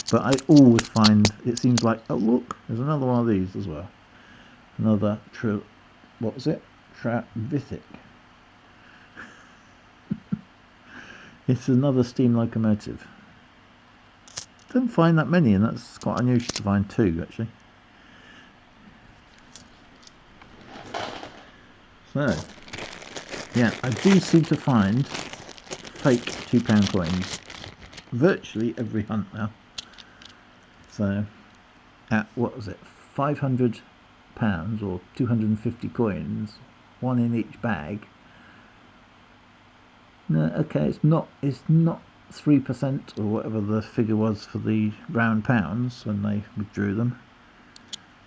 But I always find, it seems like, oh look, there's another one of these as well. Another what was it? Trevithick. It's another steam locomotive. Don't find that many, and that's quite unusual to find 2 actually. So, yeah, I do seem to find fake £2 coins virtually every hunt now. So, at what was it, £500 or 250 coins, 1 in each bag. No, okay, it's not 3% or whatever the figure was for the round pounds when they withdrew them,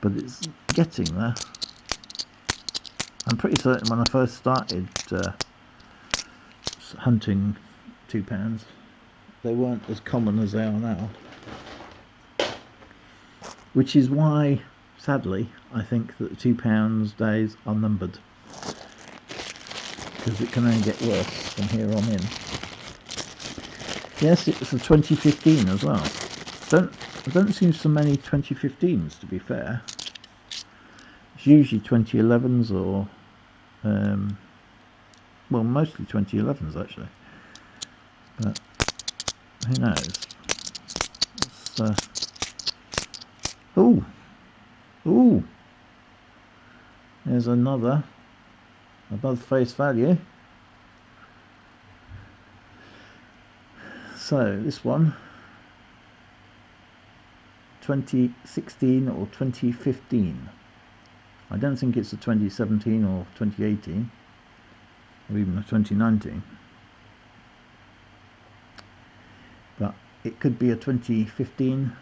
but it's getting there. I'm pretty certain when I first started hunting £2, they weren't as common as they are now, which is why, sadly, I think that the £2 days are numbered, because it can only get worse from here on in. Yes, it's for 2015 as well. I don't see so many 2015s, to be fair. It's usually 2011s or well, mostly 2011s actually, but who knows. Ooh, there's another above face value. So this one, 2016 or 2015. I don't think it's a 2017 or 2018 or even a 2019, but it could be a 2015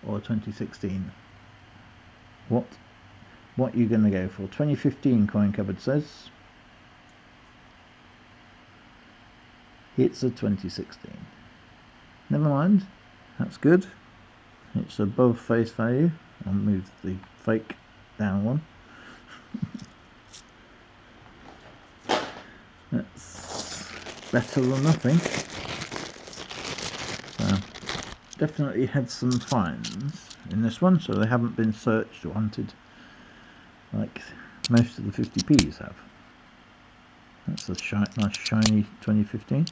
or 2016. What are you going to go for? 2015, Coin Cupboard says. It's a 2016. Never mind, that's good. It's above face value. I'll move the fake down one. That's better than nothing. Definitely had some finds in this one, so they haven't been searched or hunted like most of the 50p's have. That's a nice shiny 2015.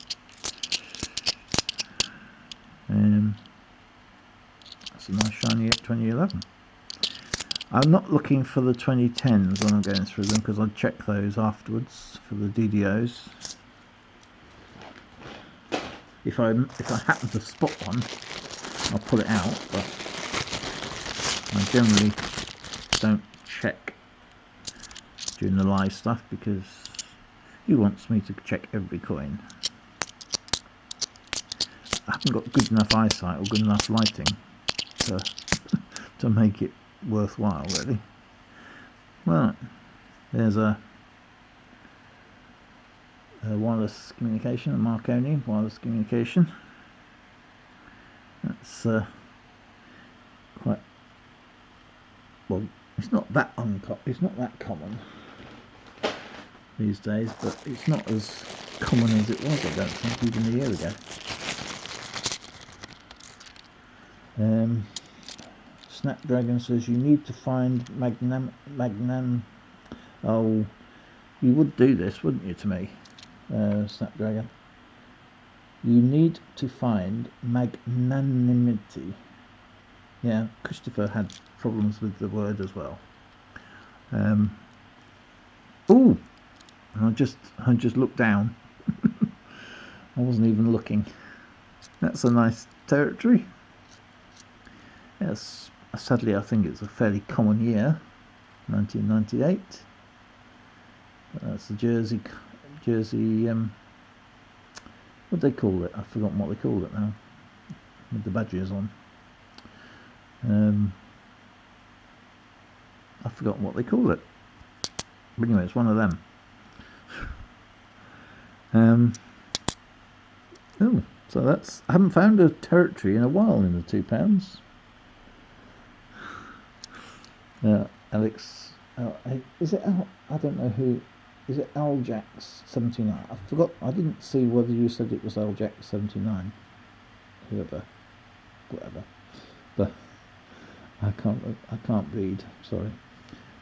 That's a nice shiny 2011. I'm not looking for the 2010s when I'm going through them, because I'll check those afterwards for the DDOs. If I happen to spot one, I'll pull it out, but I generally don't check during the live stuff, because he wants me to check every coin. I haven't got good enough eyesight or good enough lighting to make it worthwhile, really. Well, there's a wireless communication, a Marconi wireless communication. That's quite well. It's not that common these days, but it's not as common as it was, I don't think, even a year ago. Snapdragon says you need to find Magnum. Oh, you would do this, wouldn't you, to me, Snapdragon? You need to find magnanimity. Yeah, Christopher had problems with the word as well. Oh, I just looked down. I wasn't even looking. That's a nice territory. Yes, sadly I think it's a fairly common year, 1998. That's the Jersey. What do they call it? I've forgotten what they call it now. With the badges on. I've forgotten what they call it. But anyway, it's one of them. Oh, so that's. I haven't found a territory in a while in the £2. Alex, is it Al? I don't know who. Is it Aljax 79? I forgot. I didn't see whether you said it was Aljax 79. Whoever, whatever. But I can't read. Sorry.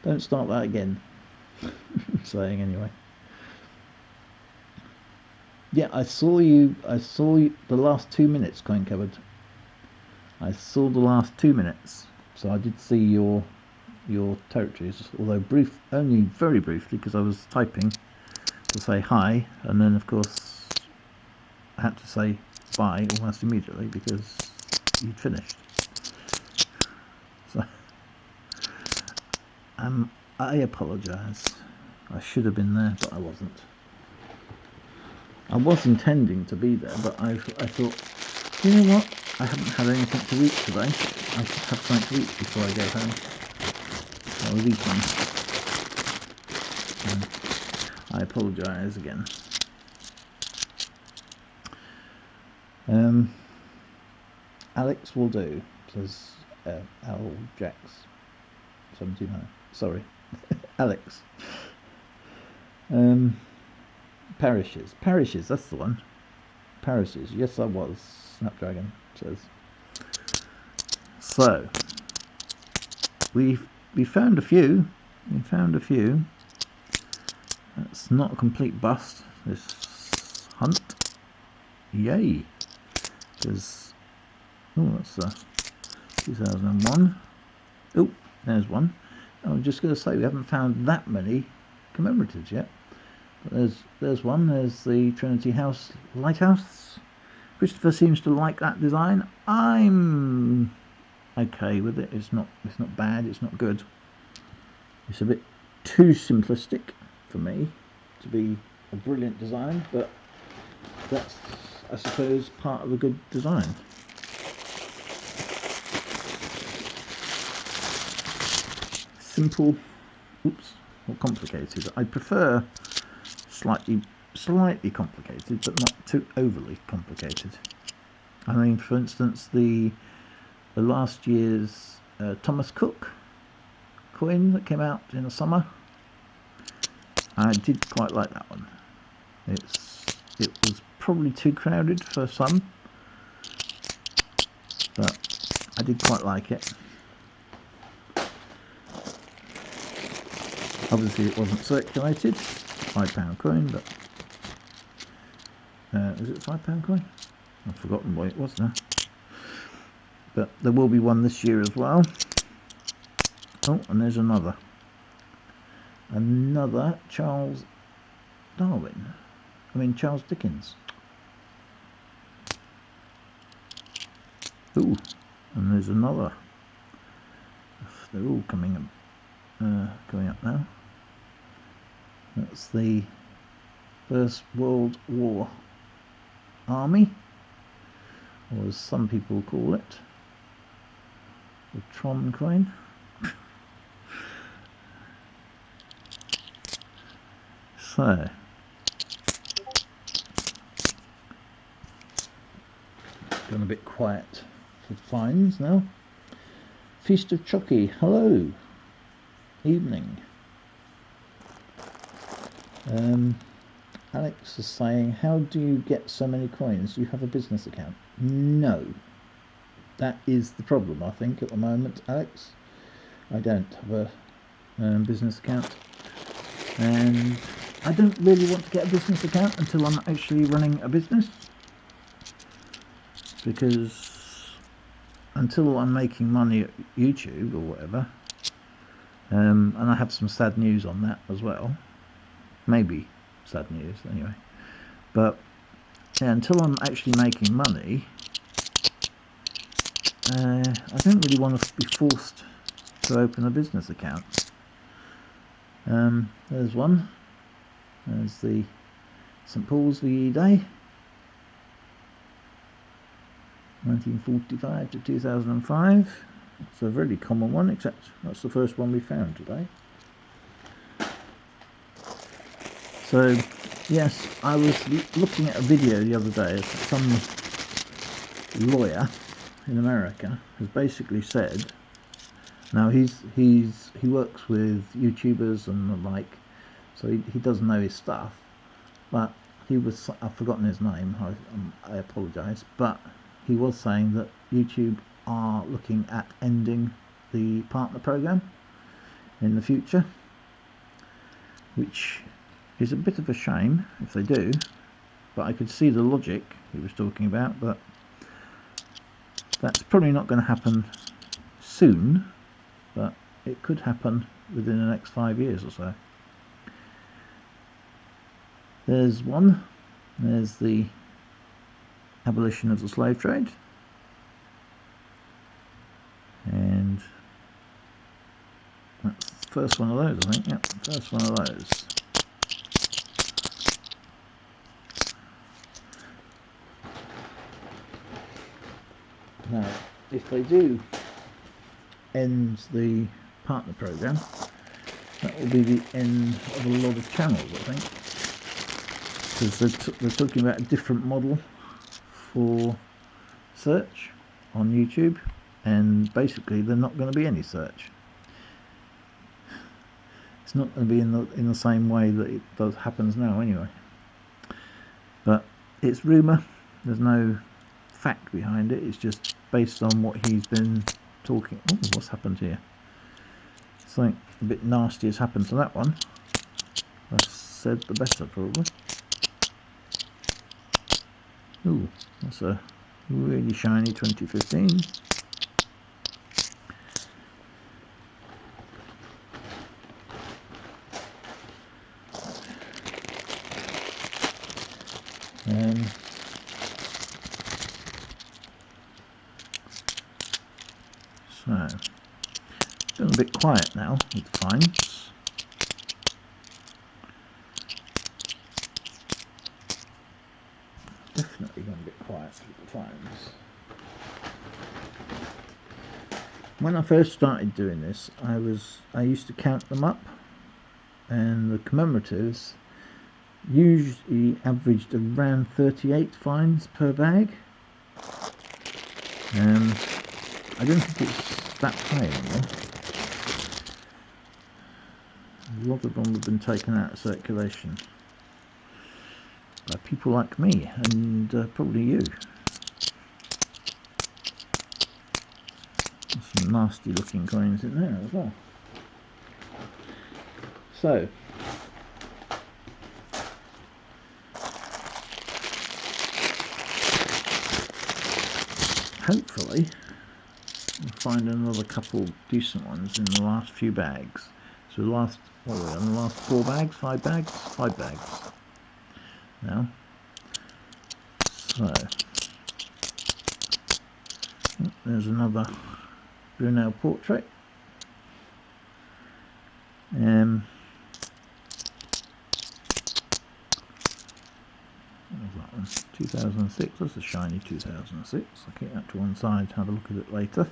Don't start that again. Saying anyway. Yeah, I saw you the last 2 minutes, Coin Cupboard. I saw the last 2 minutes, so I did see your territories, although only very briefly, because I was typing to say hi, and then of course I had to say bye almost immediately because you'd finished. So I apologise. I should have been there, but I wasn't. I was intending to be there, but I thought, you know what? I haven't had anything to eat today. I should have something to eat before I go home. So I'll eat one. I apologise again. Alex will do, says Al Jax 79. Sorry, Alex. Parishes, that's the one. Parishes, yes I was. Snapdragon says. So we found a few. That's not a complete bust, this hunt. Yay. There's, oh, that's 2001. Oh, there's one. I'm just going to say we haven't found that many commemoratives yet. But there's one. There's the Trinity House Lighthouse. Christopher seems to like that design. I'm okay with it. It's not bad. It's not good. It's a bit too simplistic for me to be a brilliant design, but that's, I suppose, part of a good design. Simple, oops, or complicated. I prefer slightly complicated, but not too overly complicated. I mean, for instance, the last year's Thomas Cook coin that came out in the summer, I did quite like that one. It was probably too crowded for some, but I did quite like it. Obviously it wasn't circulated, £5 coin, but is it a £5 coin? I've forgotten what it was now. But there will be one this year as well. Oh, and there's another Charles Dickens. Ooh, and there's another. They're all coming up now. That's the First World War Army, or as some people call it, the Tron coin. So, gone a bit quiet for finds now. Feast of Chucky, hello, evening. Alex is saying, how do you get so many coins? Do you have a business account? No. That is the problem, I think, at the moment, Alex. I don't have a business account. And I don't really want to get a business account until I'm actually running a business. Because until I'm making money at YouTube or whatever, and I have some sad news on that as well. Maybe sad news anyway, but yeah, until I'm actually making money, I don't really want to be forced to open a business account. There's one. There's the St Paul's VE Day, 1945 to 2005. It's a really common one, except that's the first one we found today. So, yes, I was looking at a video the other day of some lawyer in America has basically said, now he works with YouTubers and the like, so he does know his stuff, but I've forgotten his name, I apologise, but he was saying that YouTube are looking at ending the partner program in the future, which is a bit of a shame if they do, but I could see the logic he was talking about, but that's probably not going to happen soon, but it could happen within the next 5 years or so. There's one. There's the abolition of the slave trade, and that's the first one of those, I think. Yep, first one of those. Now, if they do end the partner program, that will be the end of a lot of channels, I think, because they're talking about a different model for search on YouTube, and basically they're not going to be any search. It's not going to be in the same way that it happens now anyway. But it's rumour. There's no fact behind it. It's just based on what he's been talking. Oh, what's happened here? Something a bit nasty has happened to that one. Less said the better, probably. Ooh, that's a really shiny 2015. So, it's been a bit quiet now with the fines. Definitely going a bit quiet with the fines. When I first started doing this, I used to count them up, and the commemoratives usually averaged around 38 fines per bag. I don't think it's that high anymore. A lot of them have been taken out of circulation by people like me, and probably you. There's some nasty looking coins in there as well. So, hopefully we'll find another couple decent ones in the last few bags. So the last, what are we on, the last 4 bags, 5 bags? 5 bags now. So, there's another Brunel portrait. What was that one? 2006, that's a shiny 2006. I'll keep that to one side, have a look at it later.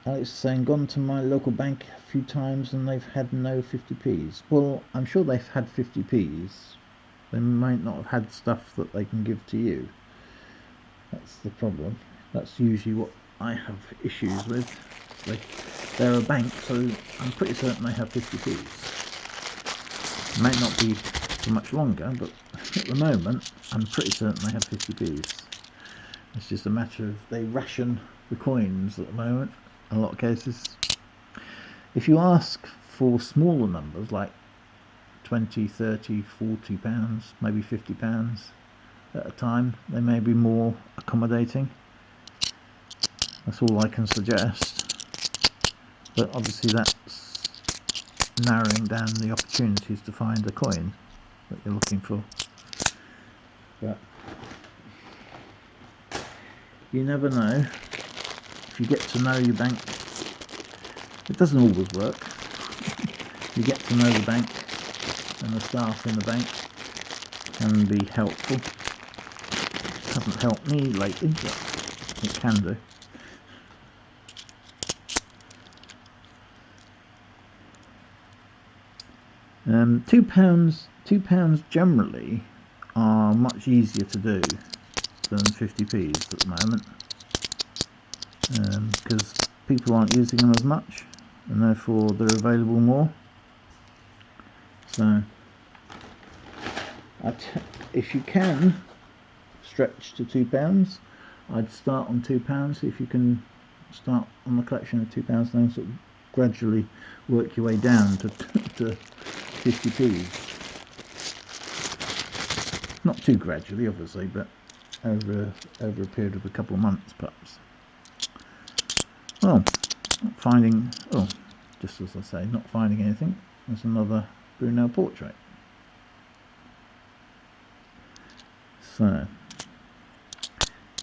Alex is saying, gone to my local bank a few times and they've had no 50p's. Well, I'm sure they've had 50p's. They might not have had stuff that they can give to you. That's the problem. That's usually what I have issues with. They're a bank, so I'm pretty certain they have 50p's. It might not be for much longer, but at the moment, I'm pretty certain they have 50p's. It's just a matter of they ration the coins at the moment. In a lot of cases, if you ask for smaller numbers like 20, 30, 40 pounds, maybe 50 pounds at a time, they may be more accommodating. That's all I can suggest, but obviously that's narrowing down the opportunities to find a coin that you're looking for. But you never know. If you get to know your bank, it doesn't always work. You get to know the bank, and the staff in the bank can be helpful. It hasn't helped me lately, but it can do. £2 generally are much easier to do than 50p's at the moment, because people aren't using them as much, and therefore they're available more. So if you can stretch to £2, I'd start on £2. See if you can start on the collection of £2, and then sort of gradually work your way down to 50p's. Not too gradually, obviously, but over a period of a couple of months, perhaps. Well, not finding, oh, just as I say, not finding anything. There's another Brunel portrait. So,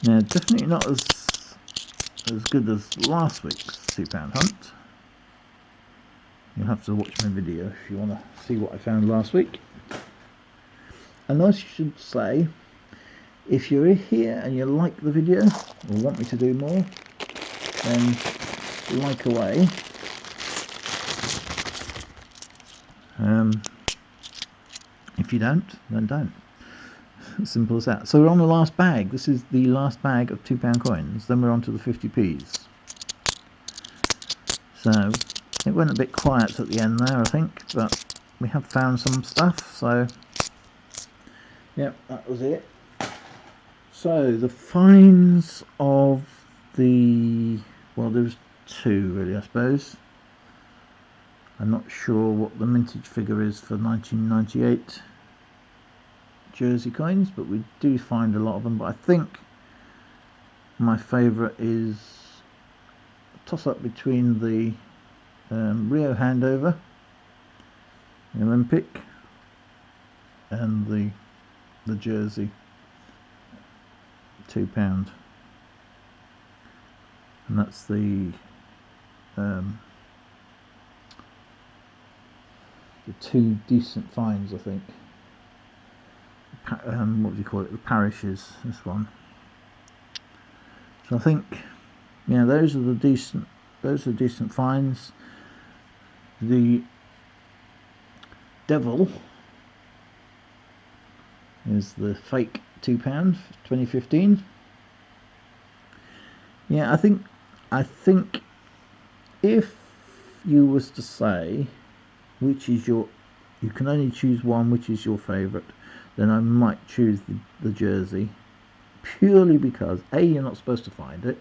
now definitely not as good as last week's £2 hunt, You'll have to watch my video if you want to see what I found last week. And I should say, if you're here and you like the video or want me to do more, then like away. If you don't, then don't. Simple as that. So we're on the last bag. This is the last bag of £2 coins. Then we're on to the 50p's. So it went a bit quiet at the end there, I think, but we have found some stuff. So yep, that was it. So the finds of the, well, there's two really, I suppose. I'm not sure what the mintage figure is for 1998 Jersey coins, but we do find a lot of them. But I think my favourite is a toss-up between the Rio handover, the Olympic, and the Jersey £2, and that's the two decent finds, I think. What do you call it? The parishes. This one. So I think, yeah, those are the decent. Those are decent finds. The Devil is the fake £2, 2015. Yeah, I think if you was to say which is you can only choose one, which is your favourite, then I might choose the Jersey, purely because A, you're not supposed to find it,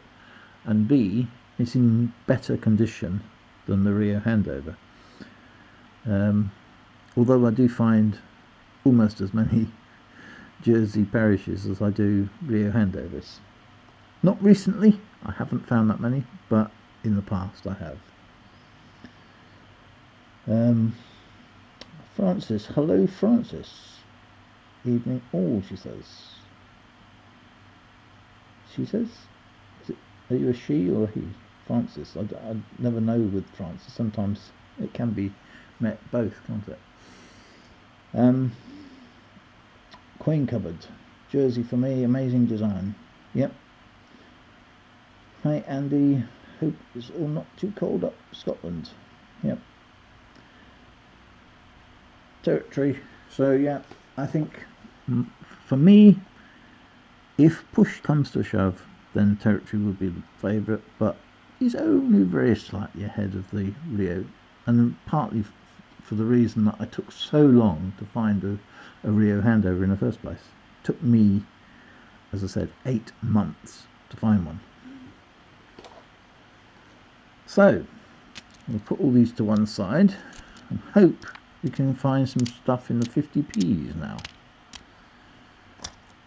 and B, it's in better condition than the Rio handover. Although I do find almost as many Jersey parishes as I do Rio handovers. Not recently, I haven't found that many, but in the past I have. Francis, hello Francis. Evening all, she says. She says? Are you a she or a he? Francis. I never know with Francis. Sometimes it can be met both, can't it? Coin cupboard. Jersey for me, amazing design. Yep. Hey Andy, hope it's all not too cold up Scotland. Yep. Territory. So yeah, I think for me, if push comes to shove, then Territory would be the favourite, but he's only very slightly ahead of the Rio, and partly for the reason that I took so long to find a Rio handover in the first place. It took me, as I said, 8 months to find one. So we'll put all these to one side and hope we can find some stuff in the 50p's now.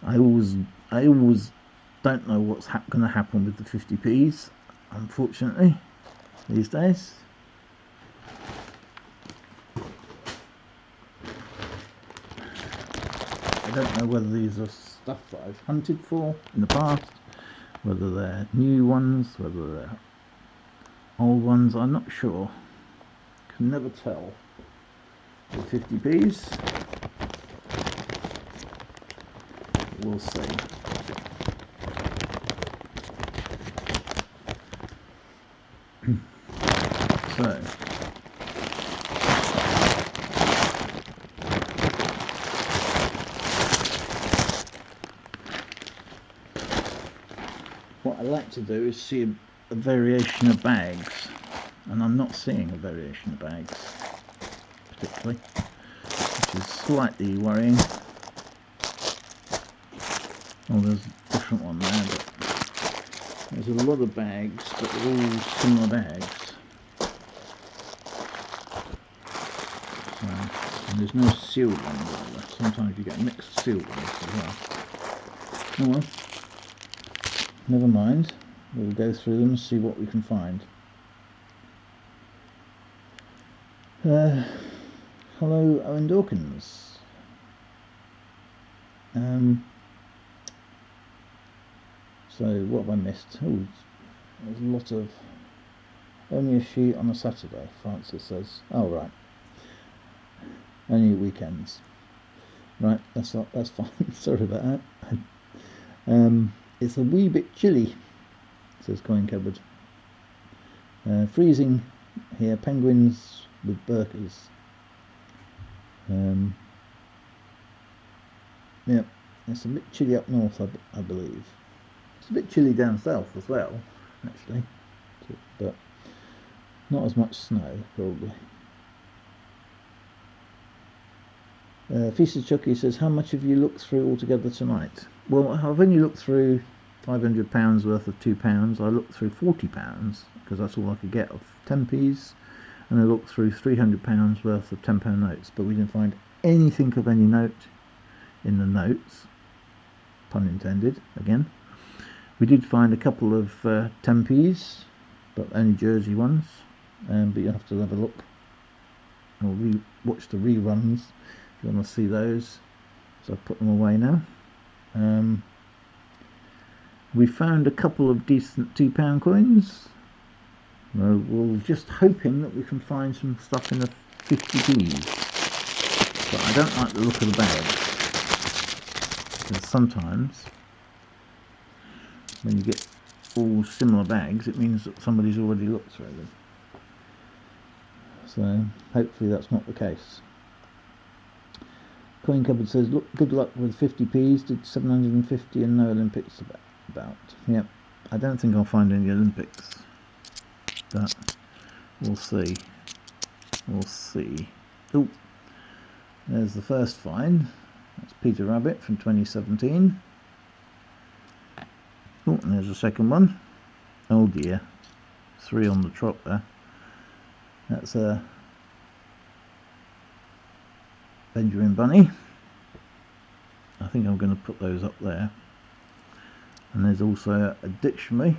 I always don't know what's going to happen with the 50p's, unfortunately, these days. I don't know whether these are stuff that I've hunted for in the past, whether they're new ones, whether they're old ones, I'm not sure. Can never tell with 50p's. We'll see. So what I like to do is see a variation of bags, and I'm not seeing a variation of bags particularly, which is slightly worrying. Oh, there's a different one there, but there's a lot of bags, but they're all similar bags. So, and there's no sealed ones either. Sometimes you get mixed sealed ones as well. Oh well, never mind. We'll go through them and see what we can find. Hello, Owen Dawkins. So what have I missed? Oh, there's a lot of Only a sheet on a Saturday, Francis says. Oh, right. Only weekends. Right, that's fine. Sorry about that. It's a wee bit chilly, says Coin Cupboard. Freezing here, penguins with burkas. Yeah, it's a bit chilly up north, I believe. It's a bit chilly down south as well, actually, but not as much snow, probably. Feasted Chucky says, how much have you looked through altogether tonight? Well, I've only looked through £500 worth of £2. I looked through £40 because that's all I could get of 10p's, and I looked through £300 worth of £10 notes, but we didn't find anything of any note in the notes, pun intended again. We did find a couple of 10p's, but only Jersey ones, but you have to have a look or watch the reruns if you want to see those. So I've put them away now. We found a couple of decent £2 coins. We're just hoping that we can find some stuff in the 50p's, but I don't like the look of the bag, because sometimes when you get all similar bags, it means that somebody's already looked through them. So hopefully that's not the case. Coin Cupboard says, look, good luck with 50p's, did 750 and no Olympics about. Yep, I don't think I'll find any Olympics, but we'll see. We'll see. Oh, there's the first find. That's Peter Rabbit from 2017. Oh, and there's a second one. Oh dear, 3 on the trot there. That's a Benjamin Bunny. I think I'm going to put those up there. And there's also a dictionary.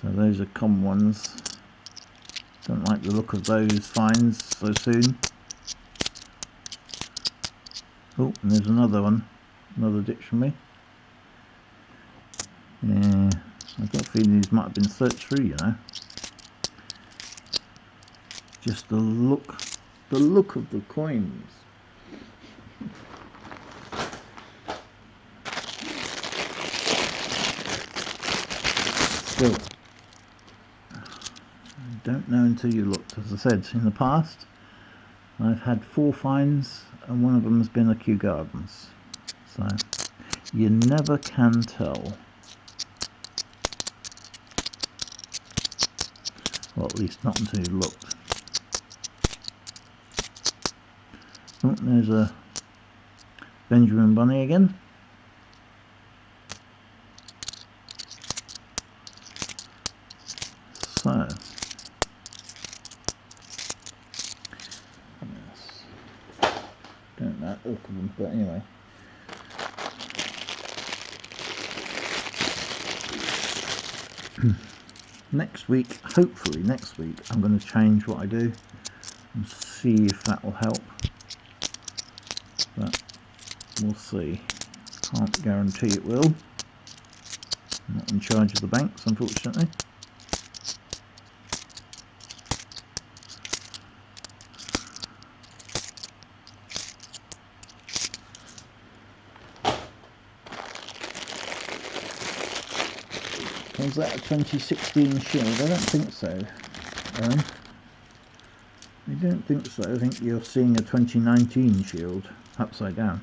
So those are common ones. Don't like the look of those finds so soon. Oh, and there's another one, another dictionary. Yeah, I've got a feeling these might have been searched through, you know. Just the look of the coins. Still, don't know until you looked. As I said, in the past I've had 4 finds and one of them has been a Kew Gardens, so you never can tell. Well, at least not until you looked. Oh, there's a Benjamin Bunny again. So, yes, don't know the look of them, but anyway. Next week, hopefully next week, I'm going to change what I do and see if that will help, but we'll see. Can't guarantee it will. I'm not in charge of the banks, unfortunately. Was that a 2016 shield? I don't think so, Aaron. I don't think so. I think you're seeing a 2019 shield upside down.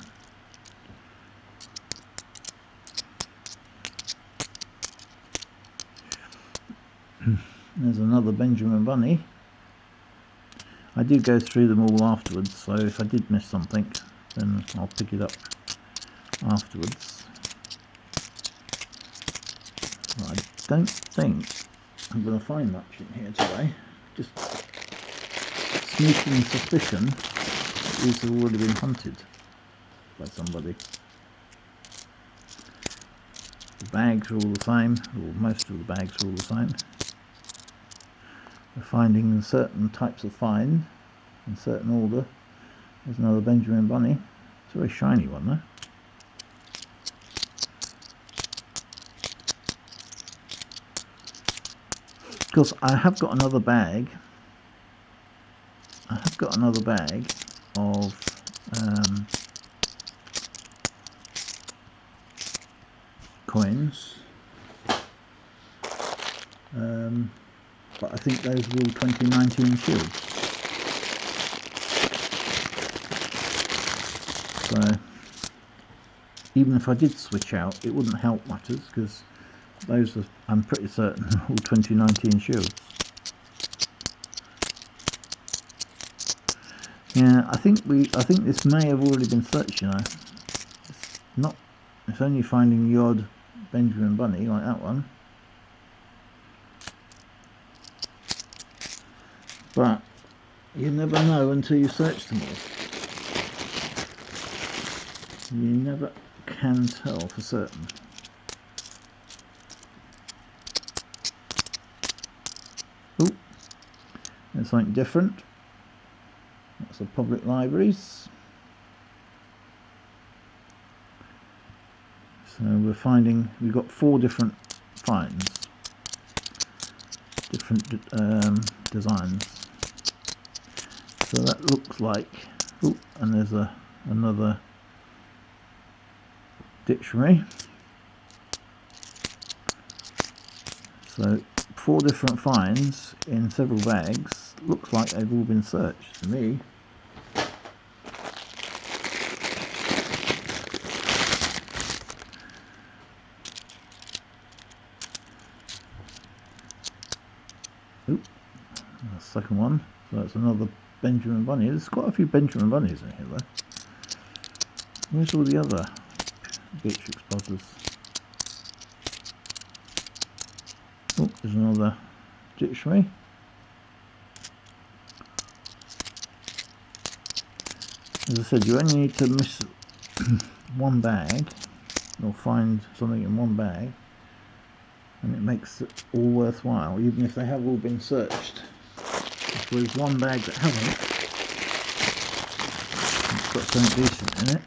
There's another Benjamin Bunny. I did go through them all afterwards, so if I did miss something, then I'll pick it up afterwards. I don't think I'm going to find much in here today. Just sneaking suspicion that these have already been hunted by somebody. The bags are all the same, or most of the bags are all the same. We're finding certain types of find in certain order. There's another Benjamin Bunny. It's a very shiny one though. because I have got another bag. Of coins, but I think those are all 2019 shields. So even if I did switch out, it wouldn't help matters, because those are, I'm pretty certain, all 2019 shields. Yeah, I think this may have already been searched, you know. It's only finding the odd Benjamin Bunny like that one. But you never know until you search them all. You never can tell for certain. Oh, there's something different. That's the public libraries. So we've got 4 different finds, different designs. So that looks like, oh, and there's another dictionary. So 4 different finds in several bags. Looks like they've all been searched to me. Oop, the second one. So that's another Benjamin Bunny. There's quite a few Benjamin Bunnies in here though. Where's all the other Beatrix Potters? Oh, there's another dictionary. As I said, you only need to miss one bag, or find something in one bag, and it makes it all worthwhile, even if they have all been searched. If there's one bag that hasn't, it's got something decent in it,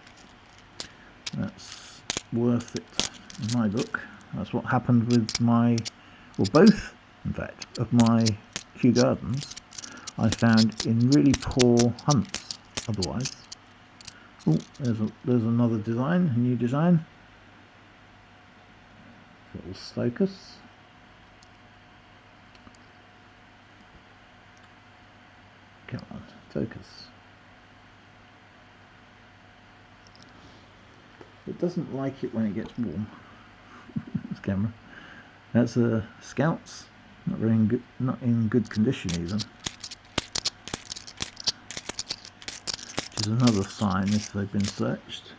that's worth it in my book. That's what happened with my, well, both in fact, of my Kew Gardens I found in really poor hunts otherwise. Oh, there's another design, a new design. Little Stocus. Come on, focus. It doesn't like it when it gets warm. This camera. That's a Scouts. Not in good condition even. Which is another sign if they've been searched.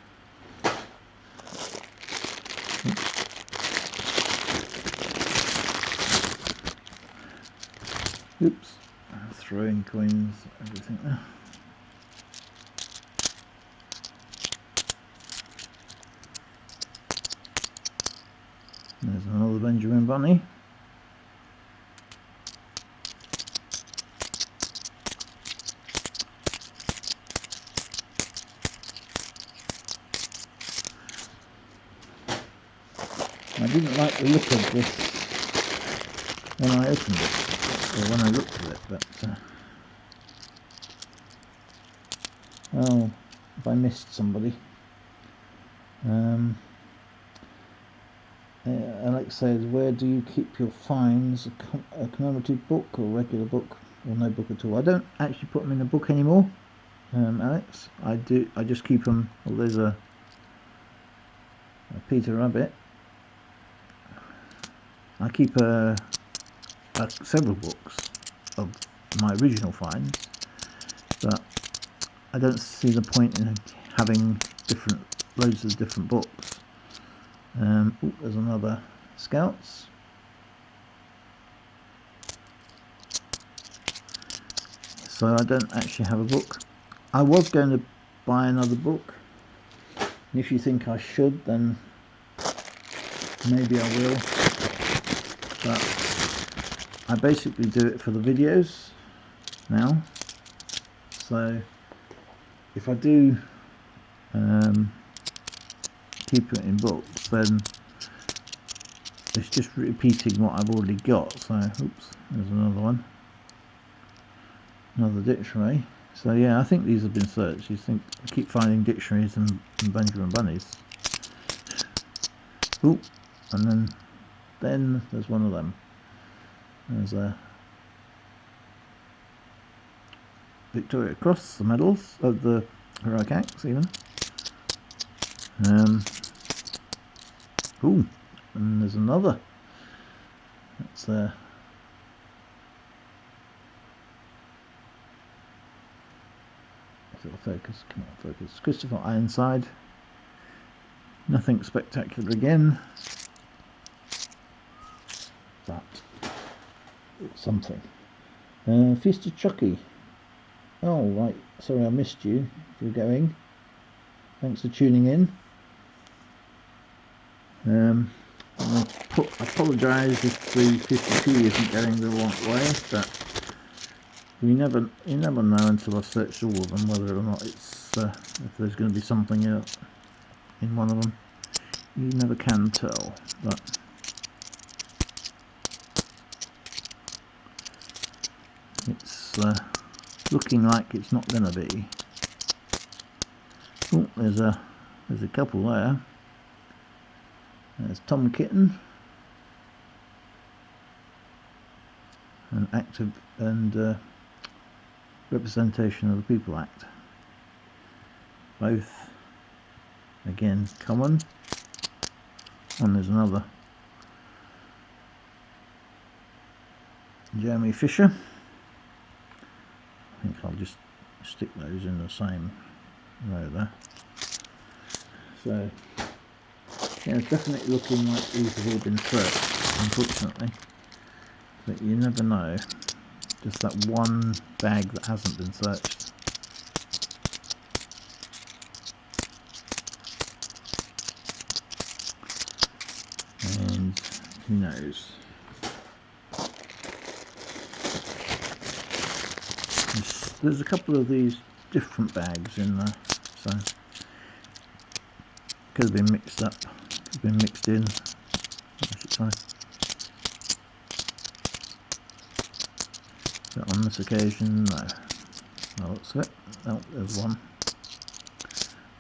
Oops, throwing coins, everything there. There's another Benjamin Bunny. I didn't like the look of this when I opened it, or when I looked at it, but oh, if I missed somebody. Alex says, where do you keep your finds? A commemorative book or regular book, or no book at all? I don't actually put them in a book anymore, Alex. I just keep them. Well, there's a Peter Rabbit. I keep several books of my original finds, but I don't see the point in having loads of different books. Ooh, there's another Scouts. So I don't actually have a book. I was going to buy another book, and if you think I should, then maybe I will, but I basically do it for the videos now. So if I do keep it in books, then it's just repeating what I've already got. So, oops, there's another one, another dictionary. So yeah, I think these have been searched. You think I keep finding dictionaries and Benjamin Bunnies. Ooh, and then there's one of them. There's a Victoria Cross, the medals of the heroic acts, even. Ooh, and there's another. That's if it'll focus, come on, focus. Christopher Ironside. Nothing spectacular again, but it's something. Feast of Chucky. Oh right, sorry I missed you. If you're going, thanks for tuning in. I apologise if the 52 isn't going the right way, but you never know until I've searched all of them whether or not it's if there's going to be something in one of them. You never can tell, but it's looking like it's not going to be. Oh, there's a couple there. There's Tom Kitten, an active and representation of the People Act. Both again common. And there's another Jeremy Fisher. I think I'll just stick those in the same row there. So yeah, it's definitely looking like these have all been searched, unfortunately, but you never know. Just that one bag that hasn't been searched. And who knows? There's a couple of these different bags in there, so could have been mixed up, could have been mixed in, I should say. But on this occasion, no. That looks it. Oh, there's one.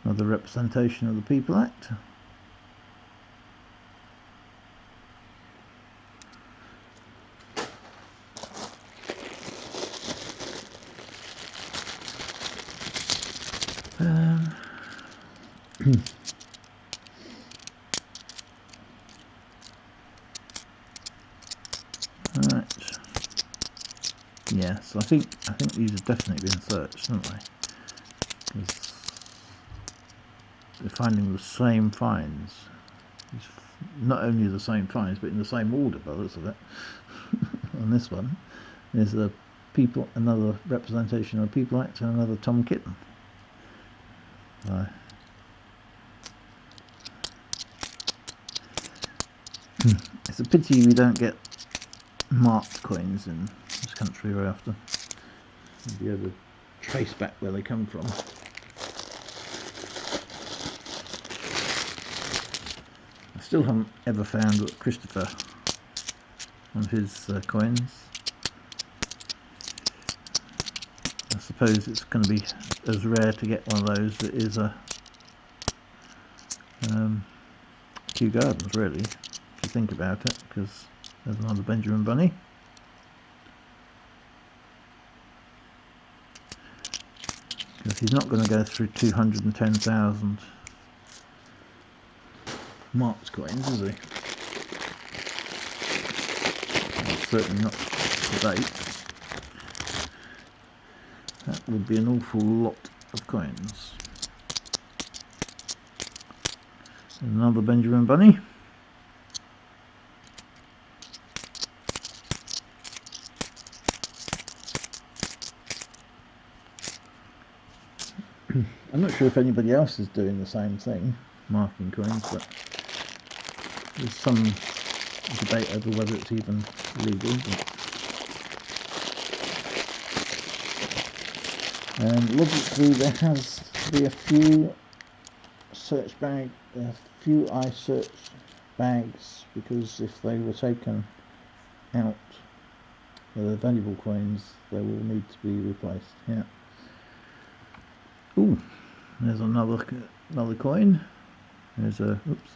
Another representation of the People Act. Right. Yeah, so I think these have definitely been searched, haven't they? Because they're finding the same finds. Not only the same finds, but in the same order, by the looks of it. On this one, there's another representation of the People Act and another Tom Kitten. It's a pity we don't get marked coins in this country very often. You'll be able to trace back where they come from. I still haven't ever found Christopher on his coins. I suppose it's going to be as rare to get one of those that is a Kew Gardens, really, if you think about it, because there's another Benjamin Bunny. Because he's not going to go through 210,000 marked coins, is he? Well, certainly not to date. That would be an awful lot of coins. Another Benjamin Bunny. I'm not sure if anybody else is doing the same thing, marking coins, but there's some debate over whether it's even legal. And logically there has to be a few search bag, a few I searched bags, because if they were taken out, the valuable coins, they will need to be replaced. Yeah. Ooh, there's another coin. There's a, oops,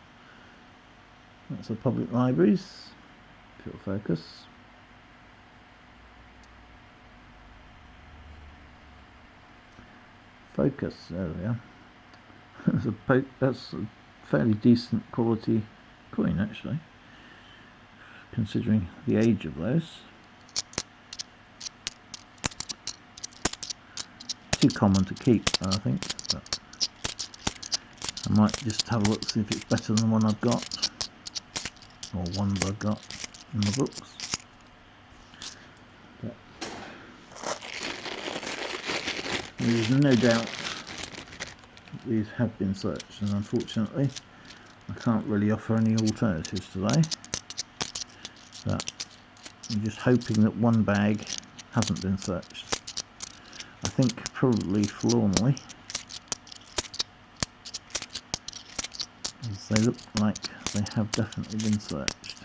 that's a public libraries. If it'll focus. Focus, there we are. That's a fairly decent quality coin, actually, considering the age of those. Too common to keep, I think, but I might just have a look, see if it's better than the one I've got, or ones I've got in the books. But there's no doubt that these have been searched, and unfortunately I can't really offer any alternatives today, but I'm just hoping that one bag hasn't been searched. I think probably forlornly, as they look like they have definitely been searched.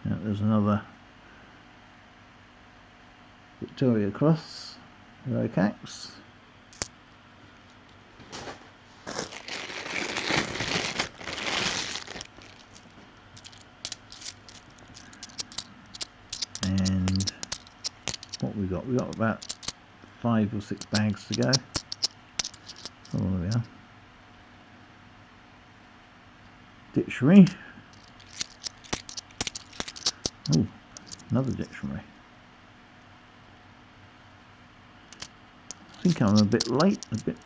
Now, there's another Victoria Cross, Rocax. And what we got? We got about 5 or 6 bags to go. Oh, there we are. Dictionary. Oh, another dictionary. I think I'm a bit late, a bit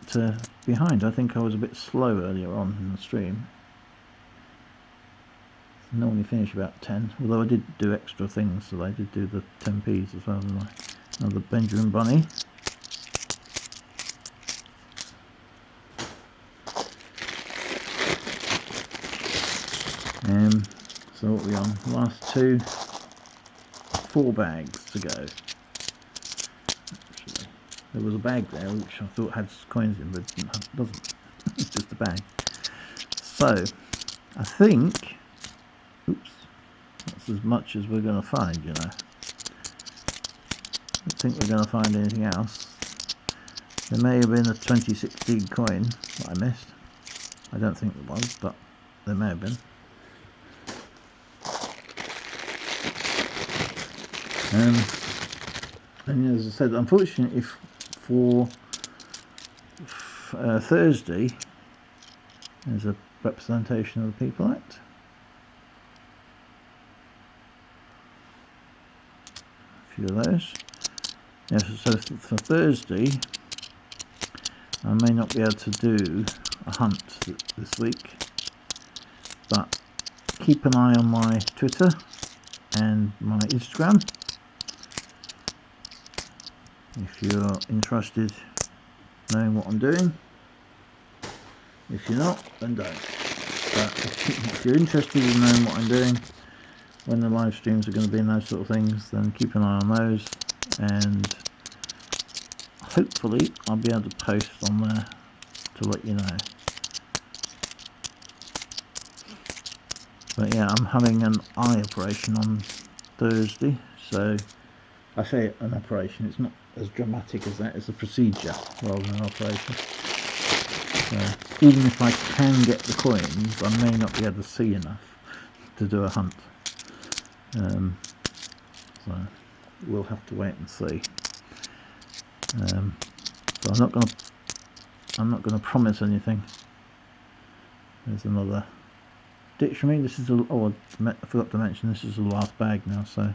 behind. I think I was a bit slow earlier on in the stream. I normally finish about 10, although I did do extra things, so I did do the 10p's as well, didn't I? Another Benjamin Bunny. So what are we on? Last 4 bags to go. Actually, there was a bag there which I thought had coins in, but it doesn't. It's just a bag. So I think, oops, that's as much as we're going to find, you know. I don't think we're going to find anything else. There may have been a 2016 coin that I missed. I don't think there was, but there may have been. And as I said, unfortunately, for Thursday, there's a representation of the People Act. A few of those. Yes, so for Thursday, I may not be able to do a hunt this week, but keep an eye on my Twitter and my Instagram if you're interested in knowing what I'm doing. If you're not, then don't. But if you're interested in knowing what I'm doing, when the live streams are going to be and those sort of things, then keep an eye on those, and hopefully I'll be able to post on there to let you know. But yeah, I'm having an eye operation on Thursday, so I say an operation, it's not as dramatic as that, it's a procedure rather than an operation. So even if I can get the coins, I may not be able to see enough to do a hunt. So we'll have to wait and see. So I'm not gonna promise anything. There's another dictionary. This is I forgot to mention, this is the last bag now, so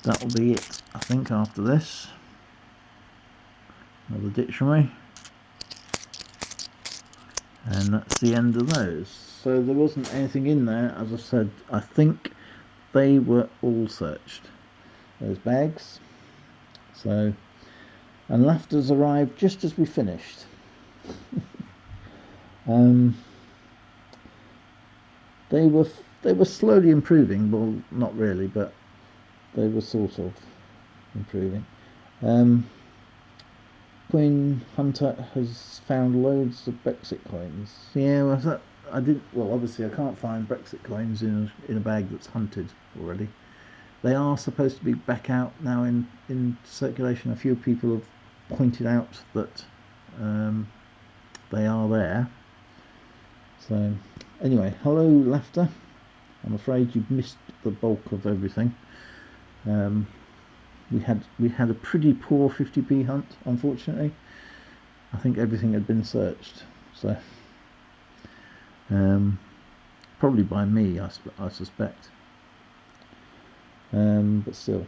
that will be it, I think, after this. Another dictionary, and that's the end of those. So there wasn't anything in there, as I said. I think they were all searched, those bags. So, and laughter's arrived just as we finished. They were slowly improving, well, not really, but they were sort of improving. Coin Hunter has found loads of Brexit coins. Yeah, well, I didn't. Well, obviously, I can't find Brexit coins in a bag that's hunted already. They are supposed to be back out now in circulation. A few people have pointed out that they are there. So, anyway, hello, Laughter. I'm afraid you've missed the bulk of everything. We had a pretty poor 50p hunt, unfortunately. I think everything had been searched, so probably by me, I suspect. But still,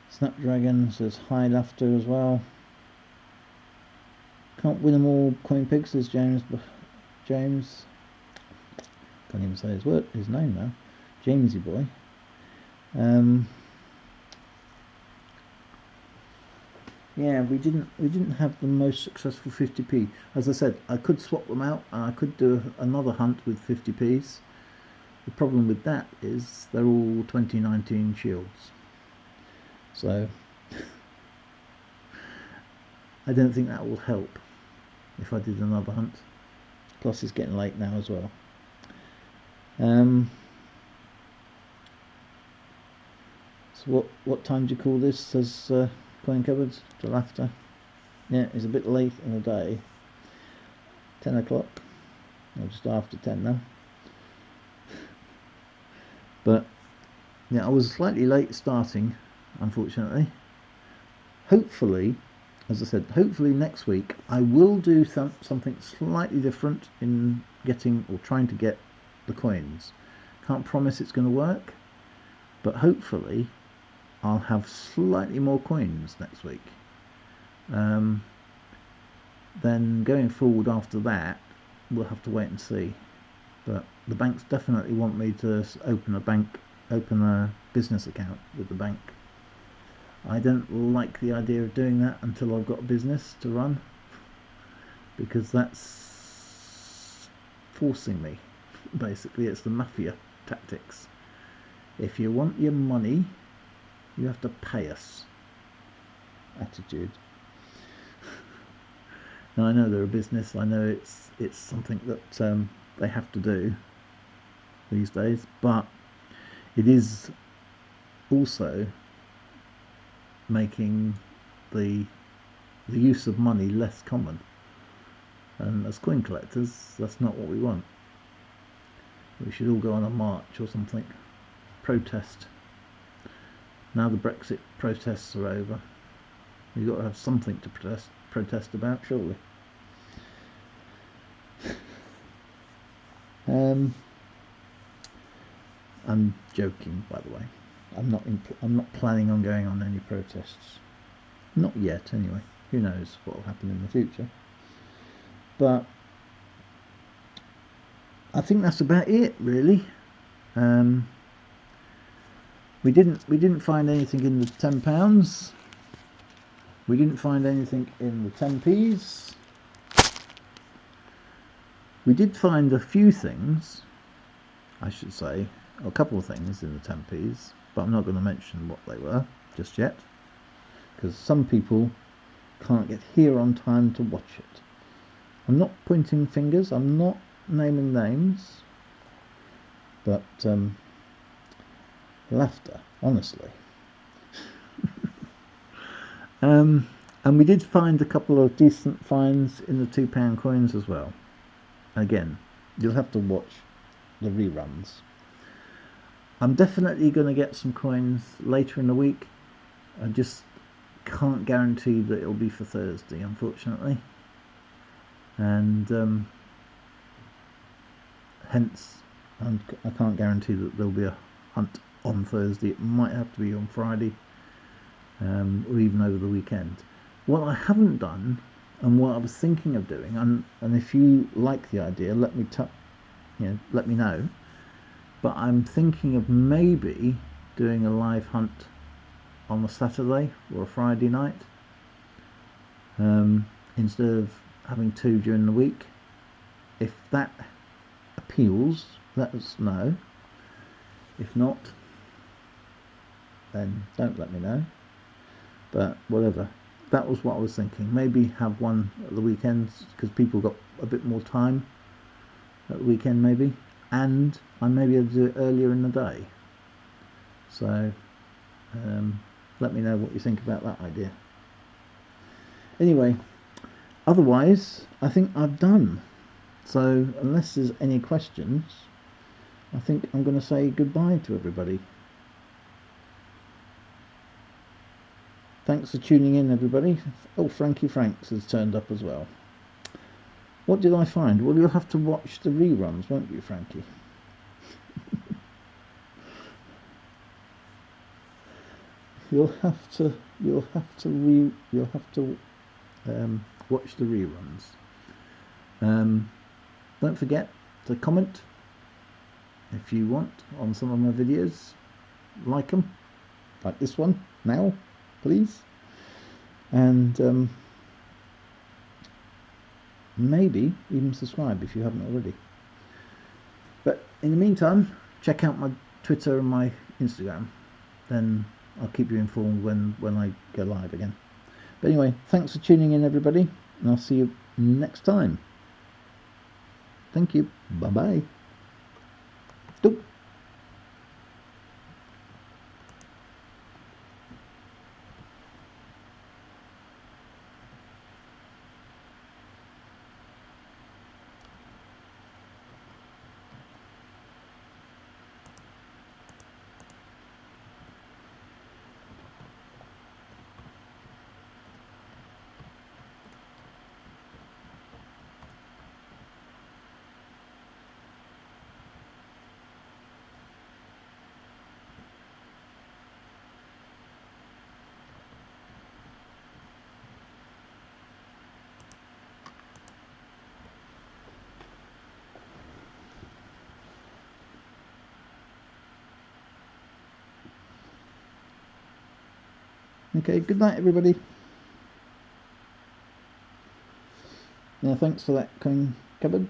Snapdragon says hi, Laughter as well. Can't win them all, CoinPig, says James. Can't even say his name now. Jamesy boy. Yeah, we didn't have the most successful 50p. As I said, I could swap them out and I could do another hunt with 50p's. The problem with that is they're all 2019 shields. So I don't think that will help if I did another hunt. Plus it's getting late now as well. So what time do you call this? Says Coin Cupboards to Laughter. Yeah, it's a bit late in the day. 10 o'clock, or just after 10 now. But yeah, I was slightly late starting, unfortunately. Hopefully, as I said, hopefully next week I will do something slightly different in getting or trying to get the coins. Can't promise it's going to work, but hopefully I'll have slightly more coins next week. Then going forward after that, we'll have to wait and see. But the banks definitely want me to open a business account with the bank. I don't like the idea of doing that until I've got a business to run, because that's forcing me. Basically, it's the mafia tactics. If you want your money, you have to pay us attitude. Now I know they're a business, I know it's something that they have to do these days, but it is also making the use of money less common, and as coin collectors that's not what we want. We should all go on a march or something, protest. Now the Brexit protests are over, we've got to have something to protest about, surely. I'm joking, by the way. I'm not planning on going on any protests. Not yet, anyway. Who knows what will happen in the future. But I think that's about it, really. We didn't find anything in the £10. We didn't find anything in the 10p's. We did find a few things, I should say, a couple of things in the 10p's, but I'm not going to mention what they were just yet, because some people can't get here on time to watch it. I'm not pointing fingers, I'm not naming names, but laughter, honestly. And we did find a couple of decent finds in the £2 coins as well. Again, you'll have to watch the reruns. I'm definitely going to get some coins later in the week. I just can't guarantee that it'll be for Thursday, unfortunately, and hence I can't guarantee that there'll be a hunt on Thursday. It might have to be on Friday, or even over the weekend. What I haven't done, and what I was thinking of doing, and if you like the idea, let me know. But I'm thinking of maybe doing a live hunt on a Saturday or a Friday night, instead of having two during the week. If that appeals, let us know. If not, then don't let me know. But whatever. That was what I was thinking. Maybe have one at the weekends, because people got a bit more time at the weekend maybe. And I may be able to do it earlier in the day. So let me know what you think about that idea. Anyway, otherwise I think I've done. So unless there's any questions, I think I'm going to say goodbye to everybody. Thanks for tuning in, everybody. Oh, Frankie Franks has turned up as well. What did I find? Well, you'll have to watch the reruns, won't you, Frankie? You'll have to watch the reruns. Don't forget to comment if you want on some of my videos. Like them, like this one now, please. And maybe even subscribe if you haven't already. But in the meantime, check out my Twitter and my Instagram. Then I'll keep you informed when I go live again. But anyway, thanks for tuning in, everybody, and I'll see you next time. Thank you. Bye-bye. Doop. Okay, good night, everybody. Now, thanks for that coin cupboard.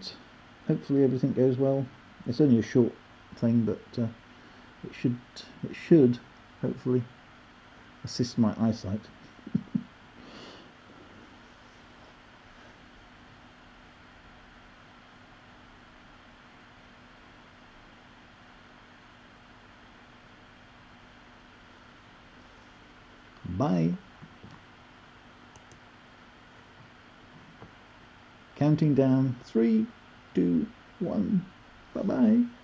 Hopefully everything goes well. It's only a short thing, but it should hopefully assist my eyesight. Bye. Counting down. 3, 2, 1. Bye-bye.